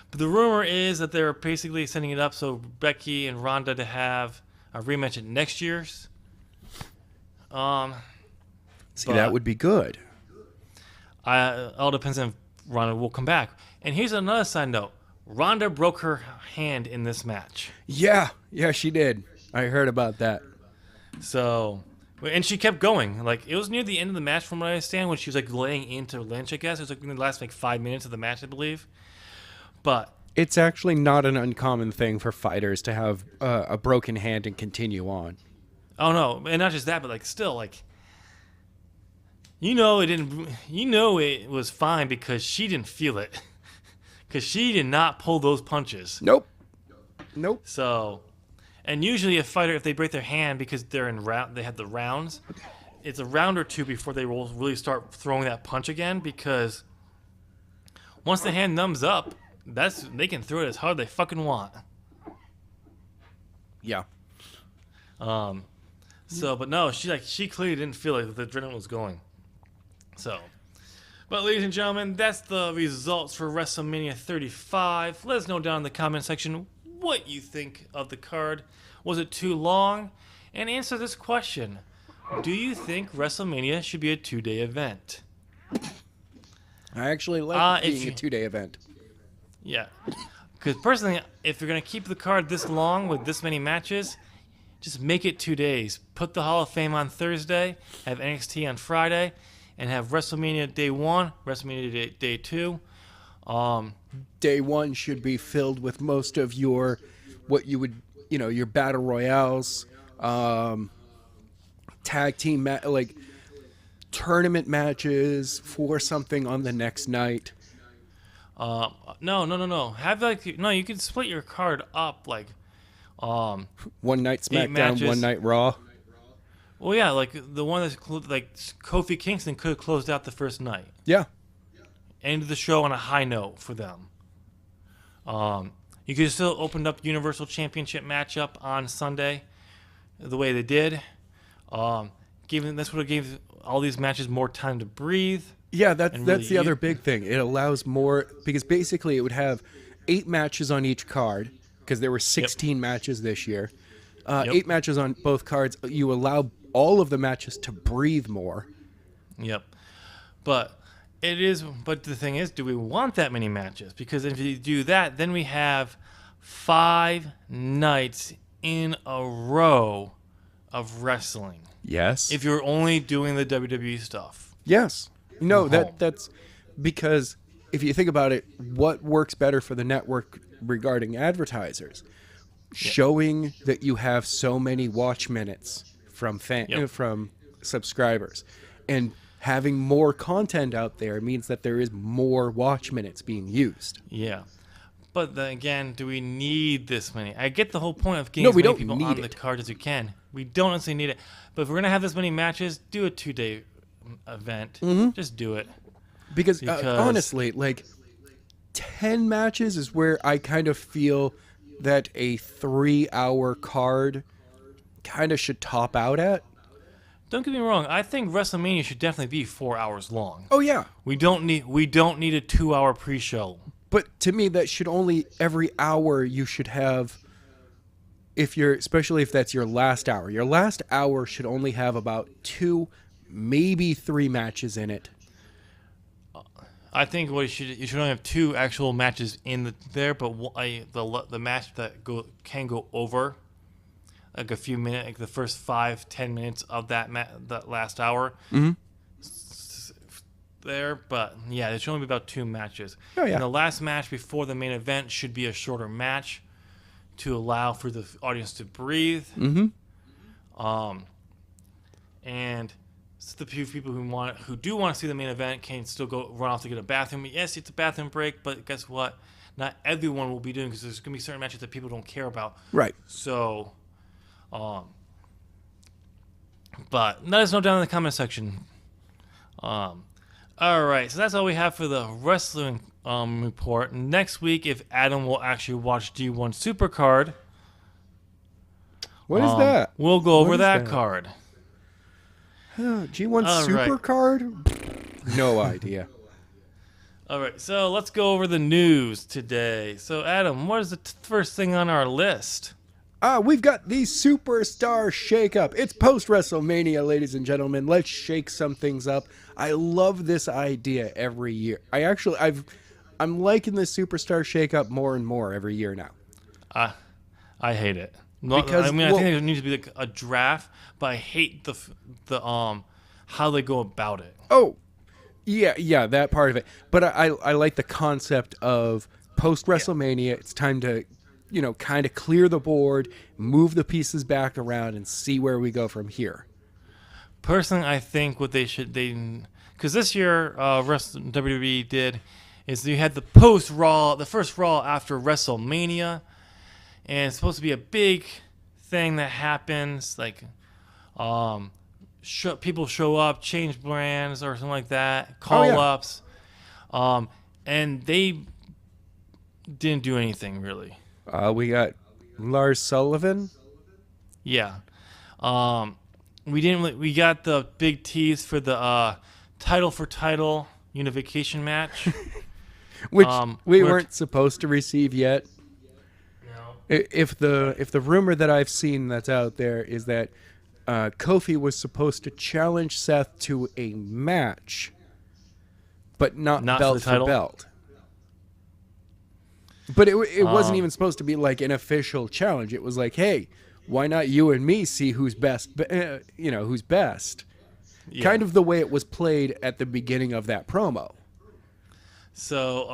S1: But the rumor is that they're basically setting it up so Becky and Ronda to have a rematch at next year's.
S2: That would be good.
S1: All depends on if Ronda will come back. And here's another side note. Ronda broke her hand in this match.
S2: Yeah, she did. I heard about that.
S1: So, and she kept going. Like, it was near the end of the match from what I understand, when she was like laying into Lynch, I guess. It was like in the last 5 minutes of the match, I believe. But
S2: it's actually not an uncommon thing for fighters to have a broken hand and continue on.
S1: Oh no, and not just that, but still, it was fine because she didn't feel it, because she did not pull those punches.
S2: Nope.
S1: So, and usually a fighter, if they break their hand because they had the rounds, it's a round or 2 before they will really start throwing that punch again, because once the hand numbs up, they can throw it as hard as they fucking want.
S2: Yeah.
S1: So, but no, she clearly didn't feel like the adrenaline was going. So, but ladies and gentlemen, that's the results for WrestleMania 35. Let us know down in the comment section what you think of the card. Was it too long? And answer this question: do you think WrestleMania should be a 2-day event?
S2: I actually like it being a 2-day event.
S1: Yeah, because personally, if you're gonna keep the card this long with this many matches, just make it 2 days. Put the Hall of Fame on Thursday, have NXT on Friday, and have WrestleMania Day 1, WrestleMania Day 2.
S2: Day 1 should be filled with most of your battle royales, tag team, tournament matches for something on the next night.
S1: No. Have you can split your card up like,
S2: One night
S1: 8
S2: SmackDown,
S1: matches.
S2: one night Raw.
S1: Well, yeah, like the one that's like Kofi Kingston could have closed out the first night.
S2: Yeah.
S1: Ended the show on a high note for them. You could have still opened up Universal Championship matchup on Sunday, the way they did. That's what it gave all these matches more time to breathe.
S2: Yeah, that's
S1: really
S2: the other big thing. It allows more, because basically it would have 8 matches on each card, because there were 16 matches this year. 8 matches on both cards. You allow all of the matches to breathe more.
S1: Yep. But the thing is, do we want that many matches? Because if you do that, then we have 5 nights in a row of wrestling.
S2: Yes.
S1: If you're only doing the WWE stuff.
S2: Yes. No, that's because if you think about it, what works better for the network regarding advertisers? Showing that you have so many watch minutes from from subscribers, and having more content out there means that there is more watch minutes being used.
S1: Yeah. But then again, do we need this many? I get the whole point of getting as many people on the card as you can. We don't necessarily need it. But if we're going to have this many matches, do a 2-day event. Just do it.
S2: Because honestly, like 10 matches is where I kind of feel that a 3-hour card kind of should top out at.
S1: Don't get me wrong. I think WrestleMania should definitely be 4 hours long.
S2: Oh yeah.
S1: We don't need a 2-hour pre-show.
S2: But to me, that should only every hour you should have. Especially if that's your last hour. Your last hour should only have about 2, maybe 3 matches in it.
S1: I think you should only have 2 actual matches in there, but the match that can go over like a few minutes, like the first 5-10 minutes of that last hour. There, but yeah, there should only be about 2 matches.
S2: Oh yeah.
S1: And the last match before the main event should be a shorter match to allow for the audience to breathe. And the few people who do want to see the main event can still go run off to get a bathroom. Yes, it's a bathroom break, but guess what? Not everyone will be doing, because there's going to be certain matches that people don't care about.
S2: Right.
S1: So, but let us know down in the comment section. All right, so that's all we have for the wrestling report. Next week, if Adam will actually watch G1 Supercard,
S2: what is that?
S1: We'll go over that card.
S2: G1 Supercard? No idea.
S1: All right, so let's go over the news today. So, Adam, what is the first thing on our list?
S2: We've got the Superstar Shakeup. It's post-WrestleMania, ladies and gentlemen. Let's shake some things up. I love this idea every year. I'm liking the Superstar Shakeup more and more every year now.
S1: I hate it. I think there needs to be like a draft, but I hate the how they go about it.
S2: Oh, yeah, that part of it. But I like the concept of post-WrestleMania. It's time to kind of clear the board, move the pieces back around, and see where we go from here.
S1: Personally, I think what because this year WWE did is you had the post-Raw, the first Raw after WrestleMania, and it's supposed to be a big thing that happens, like people show up, change brands or something like that, call-ups, and they didn't do anything really.
S2: We got Lars Sullivan.
S1: Yeah. We got the big tease for the title for title unification match,
S2: which we weren't supposed to receive yet.
S1: No.
S2: If the rumor that I've seen that's out there is that Kofi was supposed to challenge Seth to a match, but not belt for belt. But it wasn't even supposed to be like an official challenge. It was like, hey, why not you and me see who's best? Who's best? Yeah. Kind of the way it was played at the beginning of that promo.
S1: So,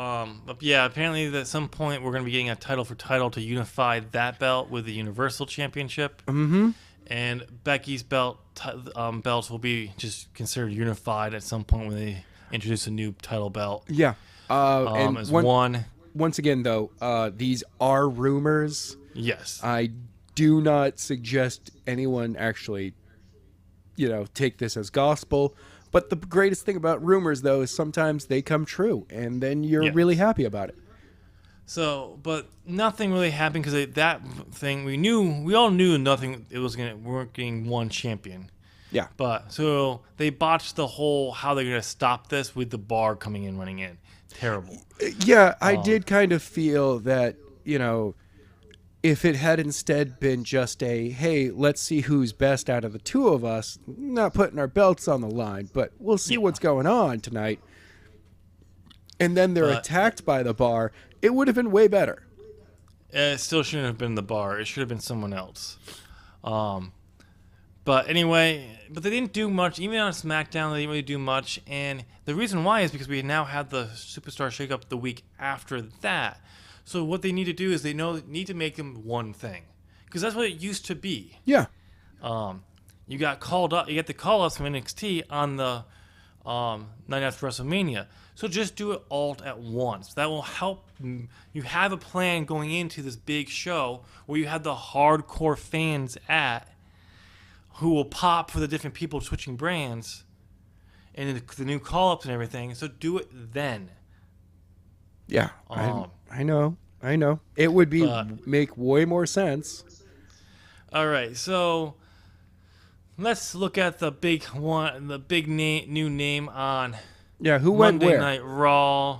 S1: apparently at some point we're going to be getting a title for title to unify that belt with the Universal Championship.
S2: Mm-hmm.
S1: and Becky's belts will be just considered unified at some point when they introduce a new title belt.
S2: Yeah. And
S1: As one.
S2: Once again, though, these are rumors.
S1: Yes.
S2: I do not suggest anyone actually, take this as gospel. But the greatest thing about rumors, though, is sometimes they come true, and then you're really happy about it.
S1: So, but nothing really happened because that thing we all knew nothing. It was working one champion.
S2: Yeah.
S1: But so they botched the whole how they're gonna stop this with the bar coming in, running in. Terrible.
S2: Yeah, I did kind of feel that, if it had instead been just hey, let's see who's best out of the two of us, not putting our belts on the line, but we'll see what's going on tonight. And then they're attacked by the bar, it would have been way better.
S1: It still shouldn't have been the bar. It should have been someone else. But anyway, they didn't do much. Even on SmackDown, they didn't really do much. And the reason why is because we now had the Superstar Shakeup the week after that. So what they need to do is need to make them one thing. Because that's what it used to be.
S2: Yeah.
S1: You got called up. You get the call-ups from NXT on the night after WrestleMania. So just do it all at once. That will help. You have a plan going into this big show where you have the hardcore fans who will pop for the different people switching brands and the new call-ups and everything. So do it then.
S2: Yeah, I know. It would make way more sense.
S1: All right, so let's look at the big one, new name on
S2: who went
S1: Monday
S2: where?
S1: Night Raw,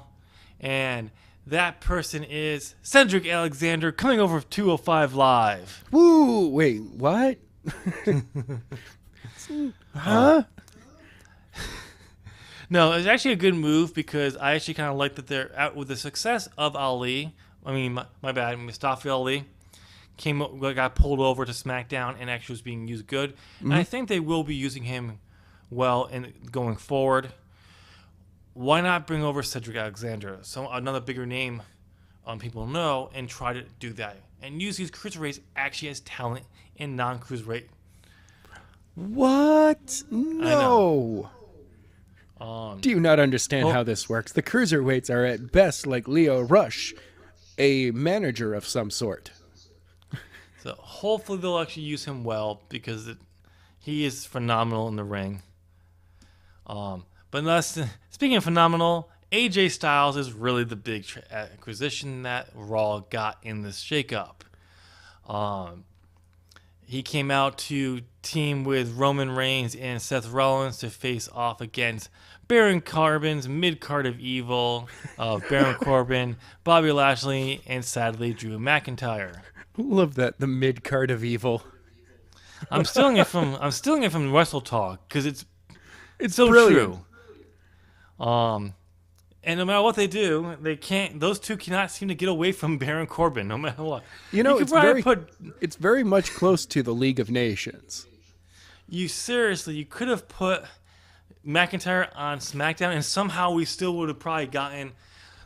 S1: and that person is Cedric Alexander coming over 205 Live.
S2: Woo! Wait, what? Huh?
S1: No, it's actually a good move because I actually kind of like that they're out with the success of Ali. I mean, my bad, Mustafa Ali got pulled over to SmackDown and actually was being used good. Mm-hmm. And I think they will be using him well in going forward. Why not bring over Cedric Alexander, another bigger name people know, and try to do that and use these cruiserweights actually as talent in non-cruiserweight.
S2: What? No. Do you not understand how this works? The cruiserweights are at best like Leo Rush, a manager of some sort.
S1: So hopefully they'll actually use him well because he is phenomenal in the ring. But speaking of phenomenal, AJ Styles is really the big acquisition that Raw got in this shakeup. He came out to team with Roman Reigns and Seth Rollins to face off against Baron Corbin's mid-card of evil of Baron Corbin, Bobby Lashley, and sadly Drew McIntyre.
S2: Love that, the mid-card of evil.
S1: I'm stealing it from Wrestle Talk because it's so
S2: brilliant.
S1: True. And no matter what they do, those two cannot seem to get away from Baron Corbin, no matter what.
S2: It's very much close to the League of Nations.
S1: You could have put McIntyre on SmackDown, and somehow we still would have probably gotten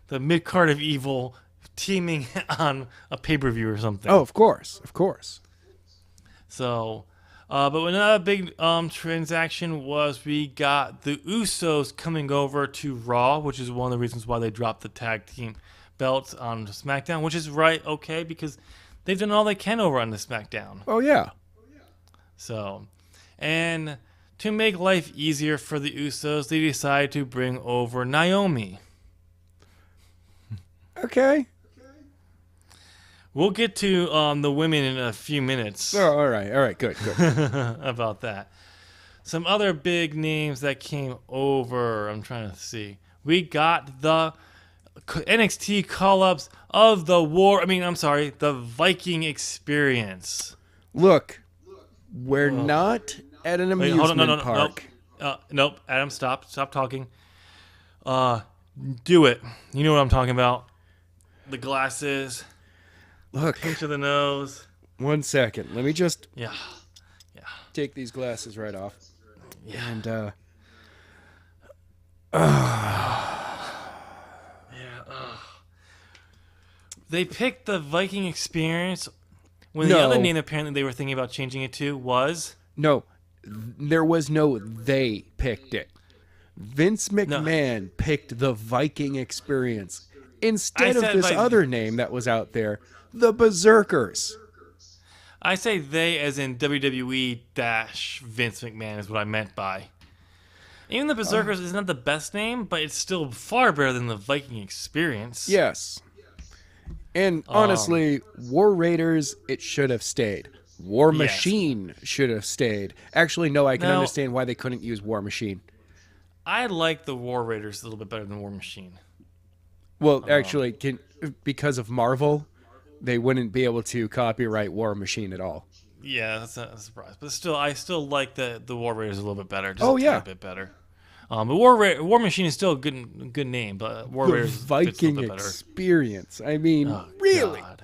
S1: the mid-card of evil teaming on a pay-per-view or something.
S2: Oh, of course.
S1: So, but another big transaction was we got the Usos coming over to Raw, which is one of the reasons why they dropped the tag team belts on SmackDown, which is okay, because they've done all they can over on the SmackDown.
S2: Oh, yeah.
S1: So, and to make life easier for the Usos, they decided to bring over Naomi.
S2: Okay.
S1: We'll get to the women in a few minutes.
S2: Oh, all right, good.
S1: About that. Some other big names that came over. I'm trying to see. We got the NXT call-ups of the Viking Experience.
S2: Look, we're not at an amusement park.
S1: Nope, Adam, stop talking. Do it. You know what I'm talking about. The glasses.
S2: Look.
S1: Pinch of the nose.
S2: 1 second. Let me just
S1: Yeah.
S2: take these glasses right off.
S1: Yeah.
S2: And
S1: They picked the Viking Experience When the other name apparently they were thinking about changing it to was...
S2: No, there was no they picked it. Vince McMahon picked the Viking Experience instead of this other name that was out there, the Berserkers.
S1: I say they as in WWE-Vince McMahon is what I meant by. Even the Berserkers is not the best name, but it's still far better than the Viking Experience.
S2: Yes. And honestly, War Raiders, it should have stayed. War Machine should have stayed. Actually, no, I can understand why they couldn't use War Machine.
S1: I like the War Raiders a little bit better than War Machine.
S2: Well, actually, because of Marvel, they wouldn't be able to copyright War Machine at all.
S1: Yeah, that's not a surprise. But still, I still like the War Raiders a little bit better. Just a bit better. But War Machine is still a good name, but War Raiders fits a little bit better.
S2: Experience. I mean, really.
S1: God.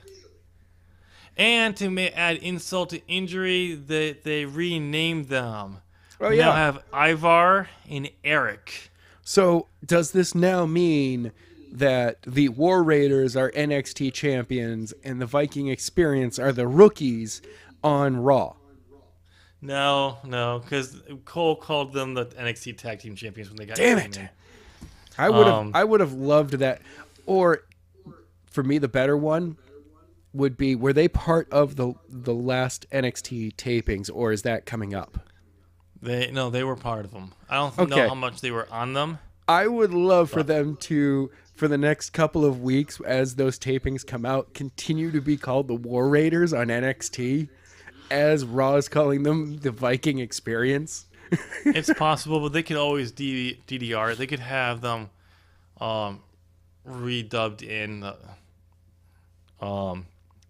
S1: And to add insult to injury, they renamed them.
S2: Oh,
S1: now have Ivar and Eric.
S2: So does this now mean that the War Raiders are NXT champions and the Viking Experience are the rookies on Raw?
S1: No, because Cole called them the NXT Tag Team Champions when they got.
S2: Damn it! I would have loved that. Or, for me, the better one would be: were they part of the last NXT tapings, or is that coming up?
S1: They were part of them. I don't know how much they were on them.
S2: I would love for them to, for the next couple of weeks, as those tapings come out, continue to be called the War Raiders on NXT, as Raw is calling them the Viking Experience.
S1: It's possible, but they could always DDR. They could have them redubbed in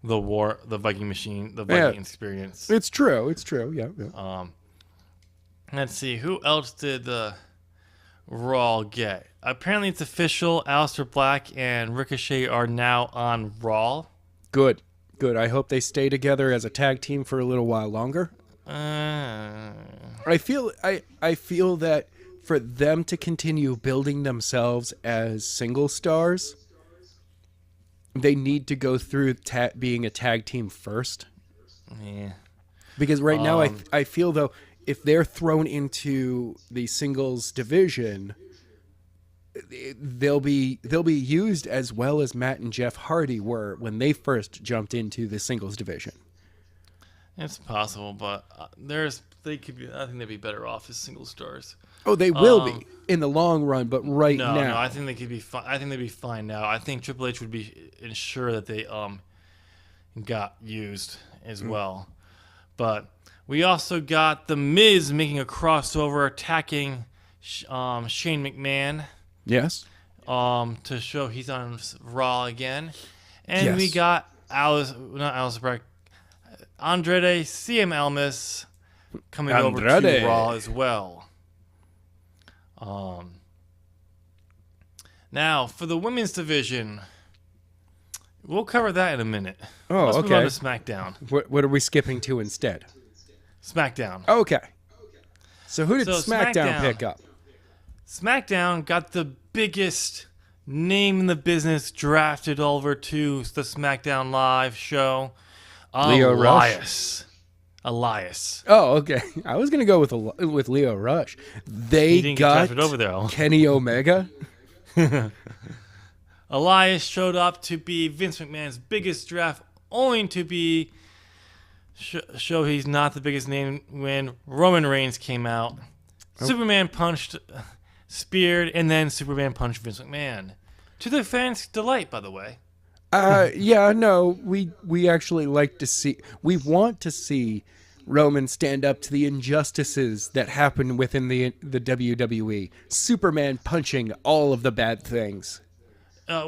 S1: the Viking Machine, the Viking Experience.
S2: It's true. Yeah.
S1: Let's see, who else did the Raw get? Apparently, it's official. Aleister Black and Ricochet are now on Raw.
S2: Good. I hope they stay together as a tag team for a little while longer. I feel that for them to continue building themselves as single stars, they need to go through being a tag team first.
S1: Yeah.
S2: Because right now, I feel though, if they're thrown into the singles division, they'll be used as well as Matt and Jeff Hardy were when they first jumped into the singles division.
S1: It's possible, but I think they'd be better off as single stars.
S2: Oh, they will be in the long run, but now,
S1: no, I think they could be fine. I think they'd be fine now. I think Triple H would be ensure that they got used as well, but. We also got The Miz making a crossover, attacking Shane McMahon.
S2: Yes.
S1: To show he's on Raw again. And we got Andrade CM Almas coming over to Raw as well. Now, for the women's division, we'll cover that in a minute.
S2: Oh,
S1: Let's
S2: okay.
S1: move on to SmackDown.
S2: What are we skipping to instead?
S1: SmackDown.
S2: Okay. So who did SmackDown pick up?
S1: SmackDown got the biggest name in the business drafted over to the SmackDown Live show.
S2: Lio Rush?
S1: Elias.
S2: Oh, okay. I was going to go with Lio Rush. They got
S1: over there.
S2: Kenny Omega.
S1: Elias showed up to be Vince McMahon's biggest draft, only to be show he's not the biggest name when Roman Reigns came out. Superman punched, speared, and then Superman punched Vince McMahon. To the fans' delight, by the way. We actually like to see, we want to see Roman stand up to the injustices that happen within the WWE. Superman punching all of the bad things.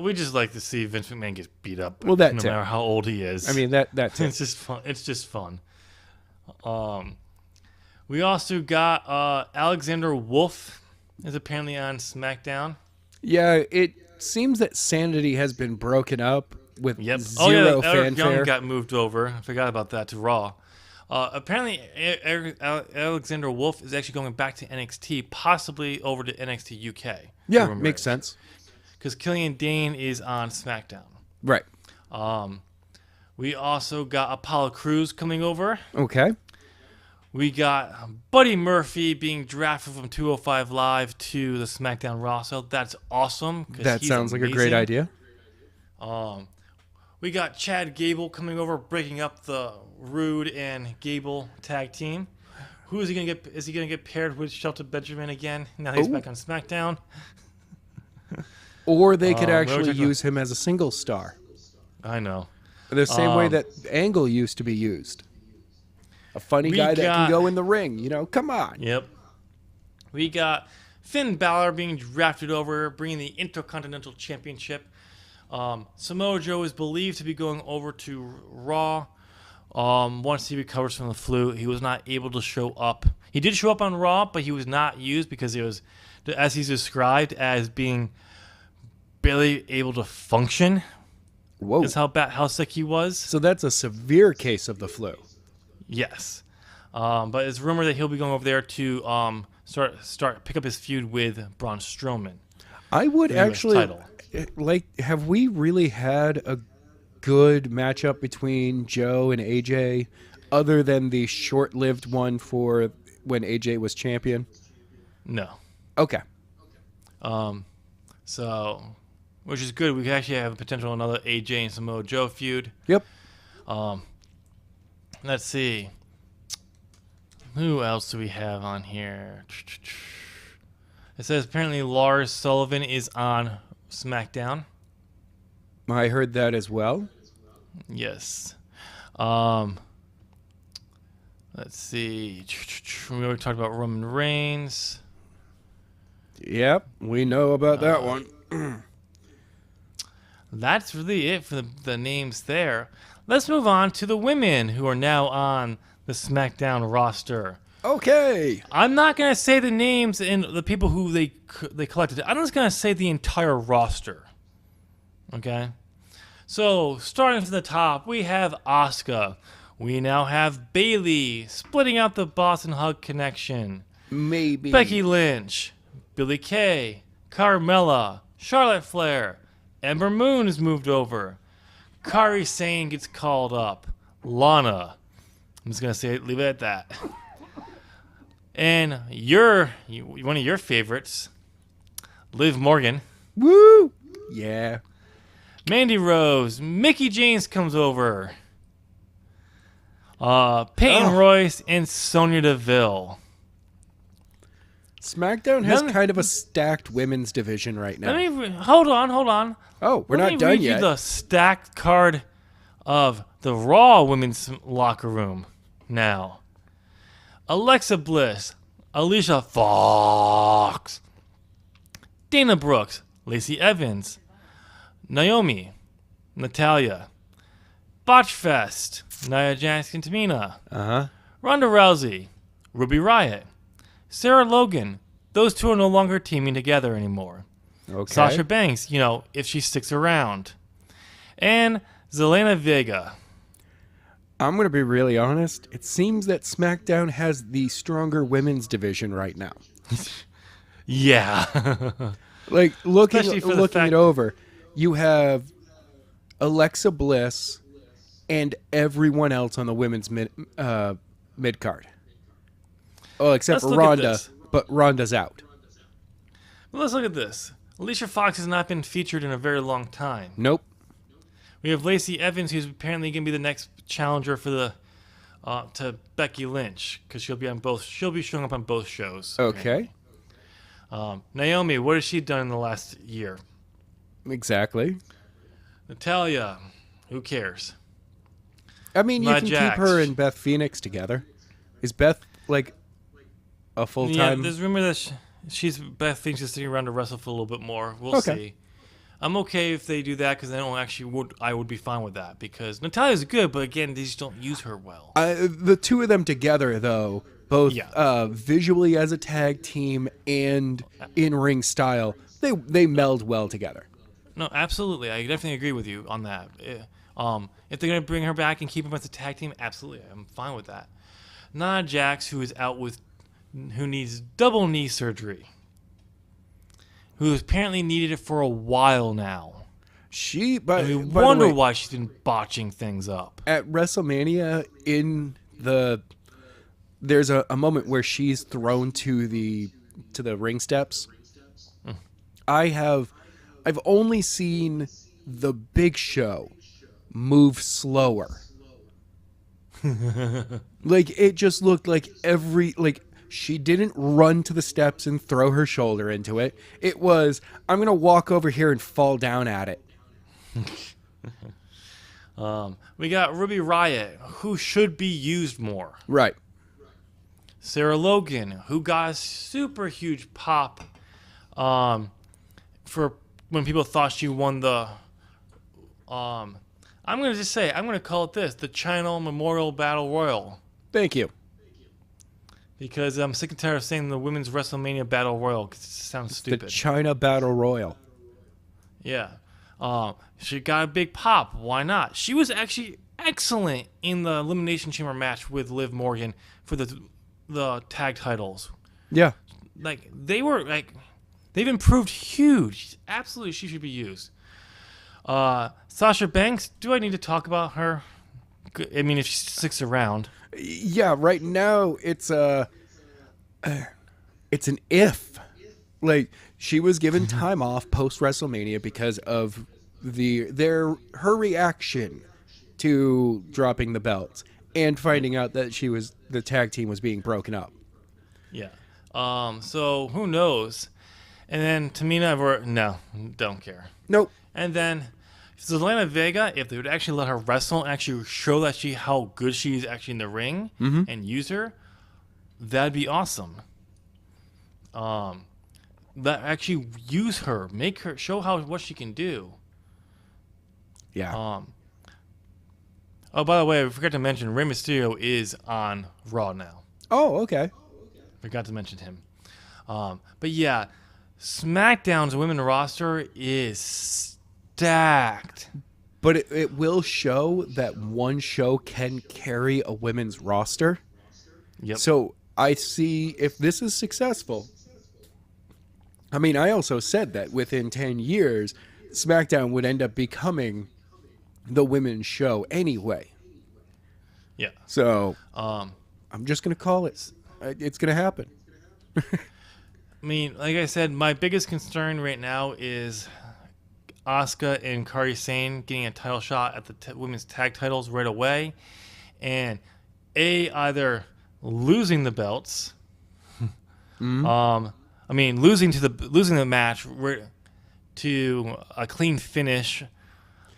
S1: We just like to see Vince McMahon get beat up,
S2: no
S1: matter how old he is.
S2: I mean, that
S1: it's just fun. It's just fun. We also got Alexander Wolf is apparently on SmackDown.
S2: Yeah, it seems that Sanity has been broken up with zero fanfare.
S1: Eric Young got moved over. I forgot about that to Raw. Apparently, Alexander Wolf is actually going back to NXT, possibly over to NXT UK.
S2: Yeah, makes sense.
S1: Because Killian Dane is on SmackDown.
S2: Right.
S1: We also got Apollo Crews coming over.
S2: Okay.
S1: We got Buddy Murphy being drafted from 205 Live to the SmackDown roster. That's awesome.
S2: That sounds like a great idea.
S1: We got Chad Gable coming over, breaking up the Rude and Gable tag team. Who is he gonna get? Is he gonna get paired with Shelton Benjamin again? Now he's back on SmackDown.
S2: Or they could actually use him as a single star.
S1: I know.
S2: The same way that Angle used to be used. A funny guy that can go in the ring. You know, come on.
S1: Yep. We got Finn Balor being drafted over, bringing the Intercontinental Championship. Samoa Joe is believed to be going over to Raw. Once he recovers from the flu, he was not able to show up. He did show up on Raw, but he was not used because it was, as he's described, as being barely able to function.
S2: Whoa.
S1: Is how sick he was.
S2: So that's a severe case of the flu.
S1: Yes. But it's rumored that he'll be going over there to pick up his feud with Braun Strowman.
S2: I would actually have we really had a good matchup between Joe and AJ other than the short-lived one for when AJ was champion?
S1: No.
S2: Okay.
S1: So, which is good. We could actually have a potential another AJ and Samoa Joe feud.
S2: Yep.
S1: Let's see. Who else do we have on here? It says apparently Lars Sullivan is on SmackDown.
S2: I heard that as well.
S1: Yes. Let's see. We already talked about Roman Reigns.
S2: Yep, we know about that one.
S1: That's really it for the names there. Let's move on to the women who are now on the SmackDown roster.
S2: Okay.
S1: I'm not going to say the names and the people who they collected. I'm just going to say the entire roster. Okay? So, starting from the top, we have Asuka. We now have Bayley splitting out the Boston Hug connection.
S2: Maybe.
S1: Becky Lynch, Billie Kay, Carmella, Charlotte Flair, Ember Moon is moved over. Kairi Sane gets called up. Lana. I'm just going to leave it at that. And one of your favorites, Liv Morgan.
S2: Woo! Yeah.
S1: Mandy Rose. Mickey James comes over. Peyton Royce and Sonya Deville.
S2: SmackDown has kind of a stacked women's division right now.
S1: Hold on.
S2: Oh, we're not done yet. Let me read you
S1: the stacked card of the Raw women's locker room now. Alexa Bliss, Alicia Fox, Dana Brooks, Lacey Evans, Naomi, Natalya, Botchfest, Nia Jax and Tamina, Ronda Rousey, Ruby Riott, Sarah Logan. Those two are no longer teaming together anymore.
S2: Okay.
S1: Sasha Banks, if she sticks around. And Zelina Vega.
S2: I'm going to be really honest. It seems that SmackDown has the stronger women's division right now.
S1: Yeah.
S2: Like, looking it over, you have Alexa Bliss and everyone else on the women's mid-card. Oh, except for Ronda, but Ronda's out.
S1: Well, let's look at this. Alicia Fox has not been featured in a very long time.
S2: Nope.
S1: We have Lacey Evans, who's apparently going to be the next challenger for the to Becky Lynch, because she'll be showing up on both shows.
S2: Okay.
S1: Naomi, what has she done in the last year?
S2: Exactly.
S1: Natalya, who cares?
S2: I mean, you can keep her and Beth Phoenix together. Is Beth like a full-time?
S1: Yeah, there's rumor that Beth Phoenix is sitting around to wrestle for a little bit more. We'll see. I'm okay if they do that because I would be fine with that because Natalya's good, but again, they just don't use her well.
S2: The two of them together, though, both visually as a tag team and in-ring style, they meld well together.
S1: No, absolutely. I definitely agree with you on that. If they're going to bring her back and keep them as a tag team, absolutely. I'm fine with that. Nia Jax, who needs double knee surgery, who apparently needed it for a while now.
S2: But
S1: And we
S2: by the
S1: wonder
S2: way,
S1: why she's been botching things up.
S2: at WrestleMania, there's a moment where she's thrown to the ring steps. I've only seen the Big Show move slower. Like, it just looked like she didn't run to the steps and throw her shoulder into it. It was, I'm going to walk over here and fall down at it.
S1: We got Ruby Riott, who should be used more.
S2: Right.
S1: Sarah Logan, who got a super huge pop for when people thought she won the... I'm going to call it this, the China Memorial Battle Royal.
S2: Thank you.
S1: Because I'm sick and tired of saying the Women's WrestleMania Battle Royal because it sounds stupid.
S2: The China Battle Royal.
S1: Yeah. She got a big pop. Why not? She was actually excellent in the Elimination Chamber match with Liv Morgan for the tag titles.
S2: Yeah.
S1: Like, they've improved huge. Absolutely, she should be used. Sasha Banks, do I need to talk about her? I mean, if she sticks around.
S2: Yeah, right now it's an if. Like, she was given time off post WrestleMania because of her reaction to dropping the belts and finding out that the tag team was being broken up.
S1: Yeah. So who knows? And then Tamina, no, don't care.
S2: Nope.
S1: And then Zelina Vega, if they would actually let her wrestle and actually show that how good she is actually in the ring and use her, that'd be awesome. That actually use her, make her show what she can do.
S2: Yeah.
S1: Oh, by the way, I forgot to mention Rey Mysterio is on Raw now.
S2: Oh, okay.
S1: Forgot to mention him. But yeah, SmackDown's women roster is stacked.
S2: But it will show that one show can carry a women's roster.
S1: Yep.
S2: So I see if this is successful. I mean, I also said that within 10 years, SmackDown would end up becoming the women's show anyway.
S1: Yeah.
S2: So I'm just going to call it. It's going to happen.
S1: I mean, like I said, my biggest concern right now is Asuka and Kairi Sane getting a title shot at the women's tag titles right away, and either losing the belts, losing the match to a clean finish,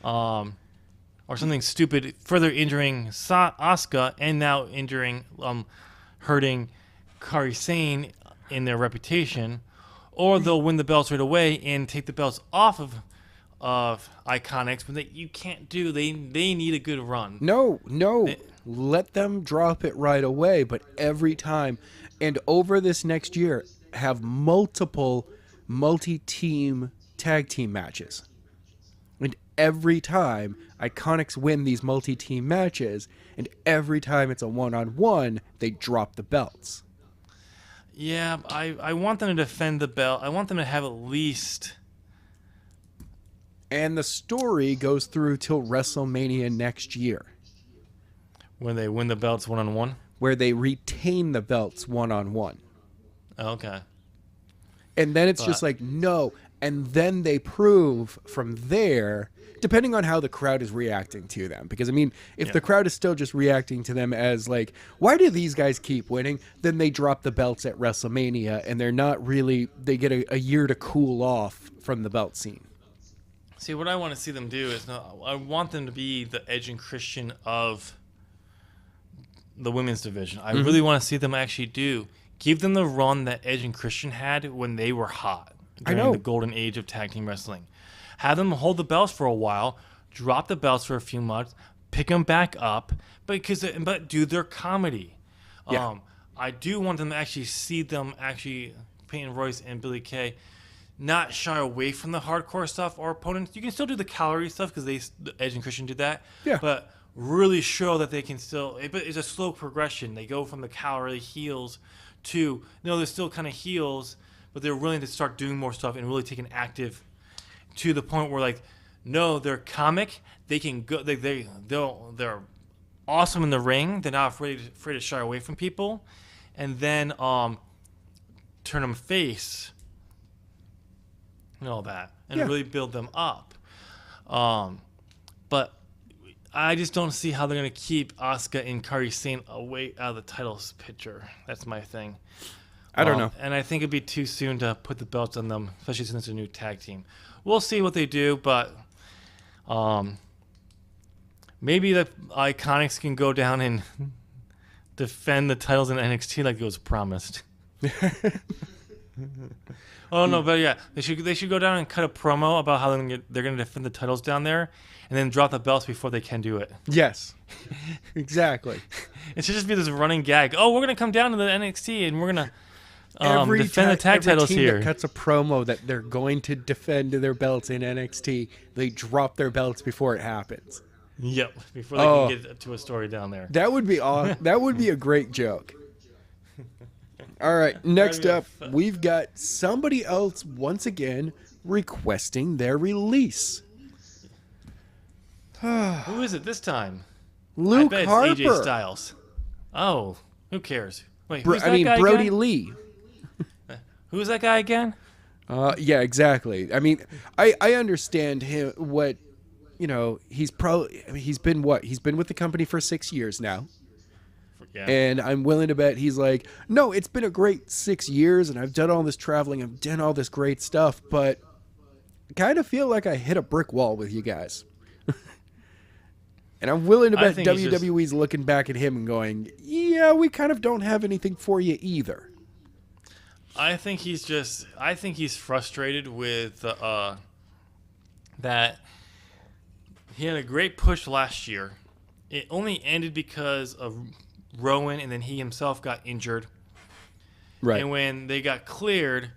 S1: or something stupid, further injuring Asuka and now hurting Kairi Sane in their reputation, or they'll win the belts right away and take the belts off of Iconics, but you can't do. They need a good run.
S2: No. Let them drop it right away, but every time, and over this next year, have multiple multi-team tag team matches. And every time Iconics win these multi-team matches, and every time it's a one-on-one, they drop the belts.
S1: Yeah, I want them to defend the belt. I want them to have at least...
S2: And the story goes through till WrestleMania next year.
S1: When they win the belts one-on-one?
S2: Where they retain the belts one-on-one.
S1: Okay.
S2: And then it's just like, no. And then they prove from there, depending on how the crowd is reacting to them. Because, I mean, if the crowd is still just reacting to them as like, why do these guys keep winning? Then they drop the belts at WrestleMania and they're not really, they get a year to cool off from the belt scene.
S1: See, what I want to see them do is, I want them to be the Edge and Christian of the women's division. I really want to see them actually give them the run that Edge and Christian had when they were hot during the golden age of tag team wrestling. Have them hold the belts for a while, drop the belts for a few months, pick them back up, but do their comedy.
S2: Yeah.
S1: I do want them to actually see them Peyton Royce and Billie Kay not shy away from the hardcore stuff or opponents. You can still do the calorie stuff because Edge and Christian did that.
S2: Yeah.
S1: But really show that they can still. But it's a slow progression. They go from the calorie heels to they're still kind of heels, but they're willing to start doing more stuff and really take an active to the point where like no, they're comic. They can go. They're awesome in the ring. They're not afraid to shy away from people, and then turn them face and all that, and really build them up. But I just don't see how they're gonna keep Asuka and Kairi Sane away out of the titles picture. That's my thing.
S2: I don't know.
S1: And I think it'd be too soon to put the belts on them, especially since it's a new tag team. We'll see what they do, but maybe the Iconics can go down and defend the titles in NXT like it was promised. Oh no, but yeah, they should go down and cut a promo about how they're going to defend the titles down there, and then drop the belts before they can do it.
S2: Yes, exactly.
S1: It should just be this running gag. Oh, we're going to come down to the NXT and we're going to defend the tag titles
S2: team
S1: here.
S2: That cuts a promo that they're going to defend their belts in NXT. They drop their belts before it happens.
S1: Yep, before they can get to a story down there.
S2: That would be awesome. That would be a great joke. All right, next up, we've got somebody else once again requesting their release.
S1: Who is it this time?
S2: Luke
S1: I bet
S2: Harper.
S1: It's AJ Styles. Oh, who cares? Wait, who's that guy
S2: Brody
S1: again?
S2: Lee.
S1: Who's that guy again?
S2: Yeah, exactly. I mean, I understand him. What, he's been with the company for 6 years now.
S1: Yeah.
S2: And I'm willing to bet he's like, no, it's been a great 6 years, and I've done all this traveling, I've done all this great stuff, but I kind of feel like I hit a brick wall with you guys. And I'm willing to bet WWE's looking back at him and going, yeah, we kind of don't have anything for you either.
S1: I think he's frustrated with that he had a great push last year. It only ended because of Rowan, and then he himself got injured.
S2: Right.
S1: And when they got cleared,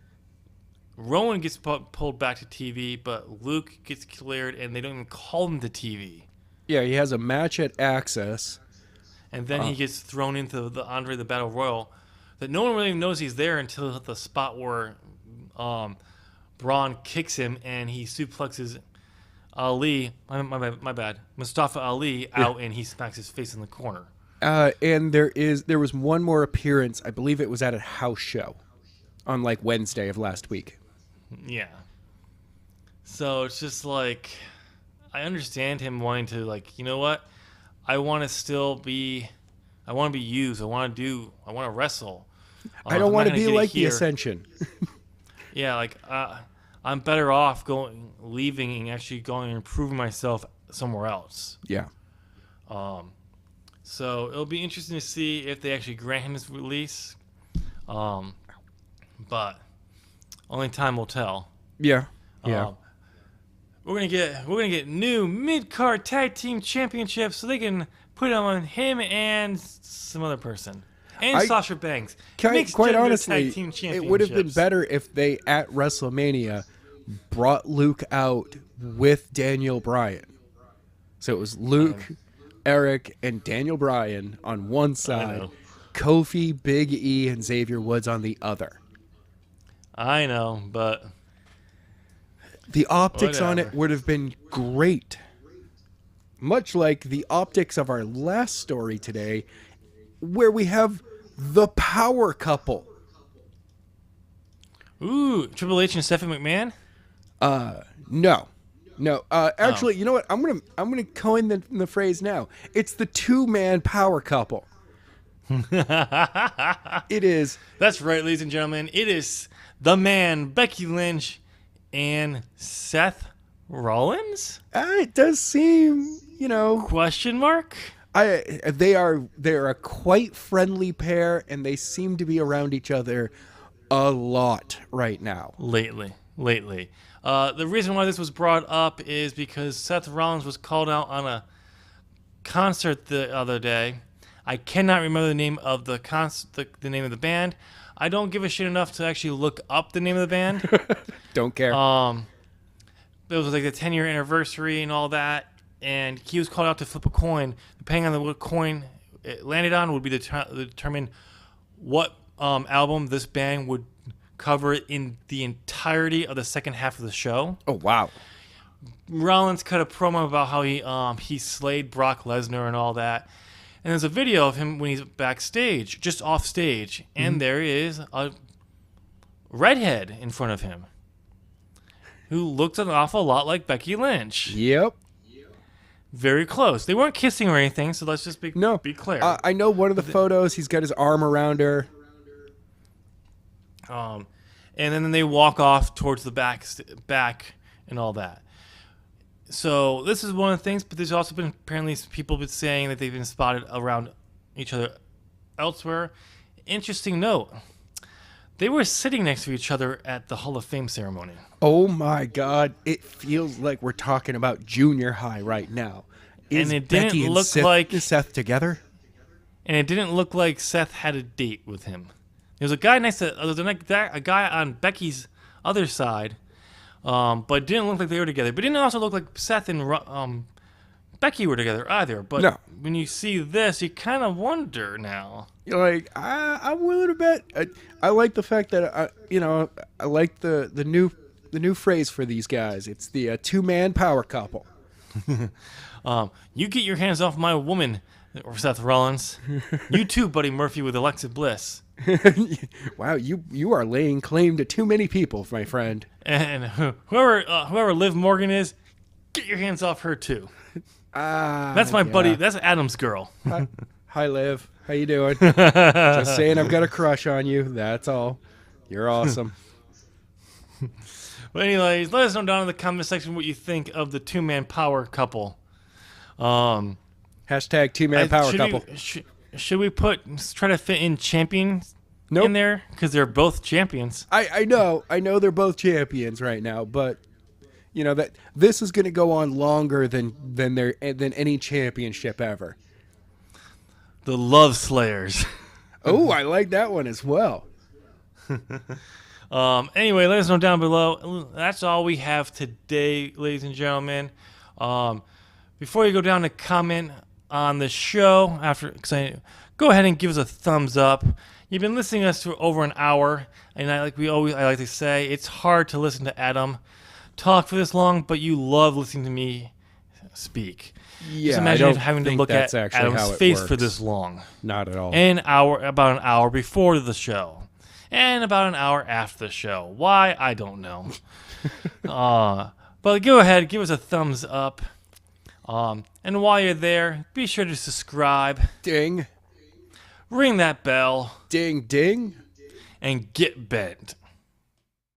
S1: Rowan gets pulled back to TV, but Luke gets cleared, and they don't even call him to TV.
S2: Yeah, he has a match at Access.
S1: And then he gets thrown into the Andre the Battle Royal that no one really knows he's there until the spot where Braun kicks him and he suplexes Ali, my bad, Mustafa Ali out, and he smacks his face in the corner.
S2: And there was one more appearance. I believe it was at a house show on like Wednesday of last week.
S1: Yeah. So it's just like, I understand him wanting to, like, you know what? I want to be used. I want to wrestle.
S2: I don't want to be like the Ascension.
S1: Yeah, like I'm better off leaving and actually going and improving myself somewhere else.
S2: Yeah.
S1: So it'll be interesting to see if they actually grant him his release. But only time will tell.
S2: Yeah. Yeah.
S1: We're gonna get new mid-card tag team championships so they can put them on him and some other person. And Sasha Banks.
S2: Quite honestly, it would have been better if they, at WrestleMania, brought Luke out with Daniel Bryan. So it was Luke, Eric, and Daniel Bryan on one side, Kofi, Big E, and Xavier Woods on the other.
S1: I know, but
S2: the optics on it would have been great. Much like the optics of our last story today, where we have the power couple.
S1: Ooh, Triple H and Stephanie McMahon?
S2: No. Actually, you know what? I'm gonna coin the phrase now. It's the two-man power couple. It is.
S1: That's right, ladies and gentlemen. It is the man, Becky Lynch, and Seth Rollins?
S2: It does seem,
S1: Question mark?
S2: They're a quite friendly pair, and they seem to be around each other a lot right now.
S1: Lately. The reason why this was brought up is because Seth Rollins was called out on a concert the other day. I cannot remember the name of the name of the band. I don't give a shit enough to actually look up the name of the band.
S2: Don't care.
S1: It was like the 10-year anniversary and all that, and he was called out to flip a coin. Depending on what coin it landed on would be determine what album this band would cover in the entirety of the second half of the show.
S2: Oh, wow.
S1: Rollins cut a promo about how he slayed Brock Lesnar and all that. And there's a video of him when he's backstage, just off stage, and there is a redhead in front of him who looked an awful lot like Becky Lynch.
S2: Yep.
S1: Very close. They weren't kissing or anything, so let's just be clear.
S2: I know one of the photos, he's got his arm around her.
S1: And then they walk off towards the back and all that. So this is one of the things, but there's also been apparently people been saying that they've been spotted around each other elsewhere. Interesting note. They were sitting next to each other at the Hall of Fame ceremony.
S2: Oh my God. It feels like we're talking about junior high right now. Is
S1: and it
S2: Becky
S1: didn't
S2: and
S1: look like
S2: Seth together?
S1: And it didn't look like Seth had a date with him. There was a guy next to a guy on Becky's other side, but it didn't look like they were together. But it didn't also look like Seth and Becky were together either. But when you see this, you kind of wonder now.
S2: You're like, I'm willing to bet. I like the fact that I like the new phrase for these guys. It's the two-man power couple.
S1: You get your hands off my woman, Seth Rollins. You too, Buddy Murphy with Alexa Bliss.
S2: Wow, you are laying claim to too many people, my friend.
S1: And whoever Liv Morgan is, get your hands off her too. That's my buddy. That's Adam's girl.
S2: Hi, Liv. How you doing? Just saying, I've got a crush on you. That's all. You're awesome.
S1: But anyways, let us know down in the comment section what you think of the two-man power couple.
S2: Hashtag two-man power couple.
S1: Should we try to fit in champions in there? Because they're both champions.
S2: I know they're both champions right now, but you know that this is going to go on longer than any championship ever.
S1: The Love Slayers.
S2: Oh, I like that one as well.
S1: Anyway, let us know down below. That's all we have today, ladies and gentlemen. Before you go down to comment on the show, go ahead and give us a thumbs up. You've been listening to us for over an hour, and I like to say, it's hard to listen to Adam talk for this long, but you love listening to me speak.
S2: Yeah,
S1: just imagine having to look at Adam's face for this long.
S2: Not at all.
S1: About an hour before the show, and about an hour after the show. Why? I don't know. But go ahead, give us a thumbs up. And while you're there, be sure to subscribe.
S2: Ding.
S1: Ring that bell.
S2: Ding, ding.
S1: And get bent.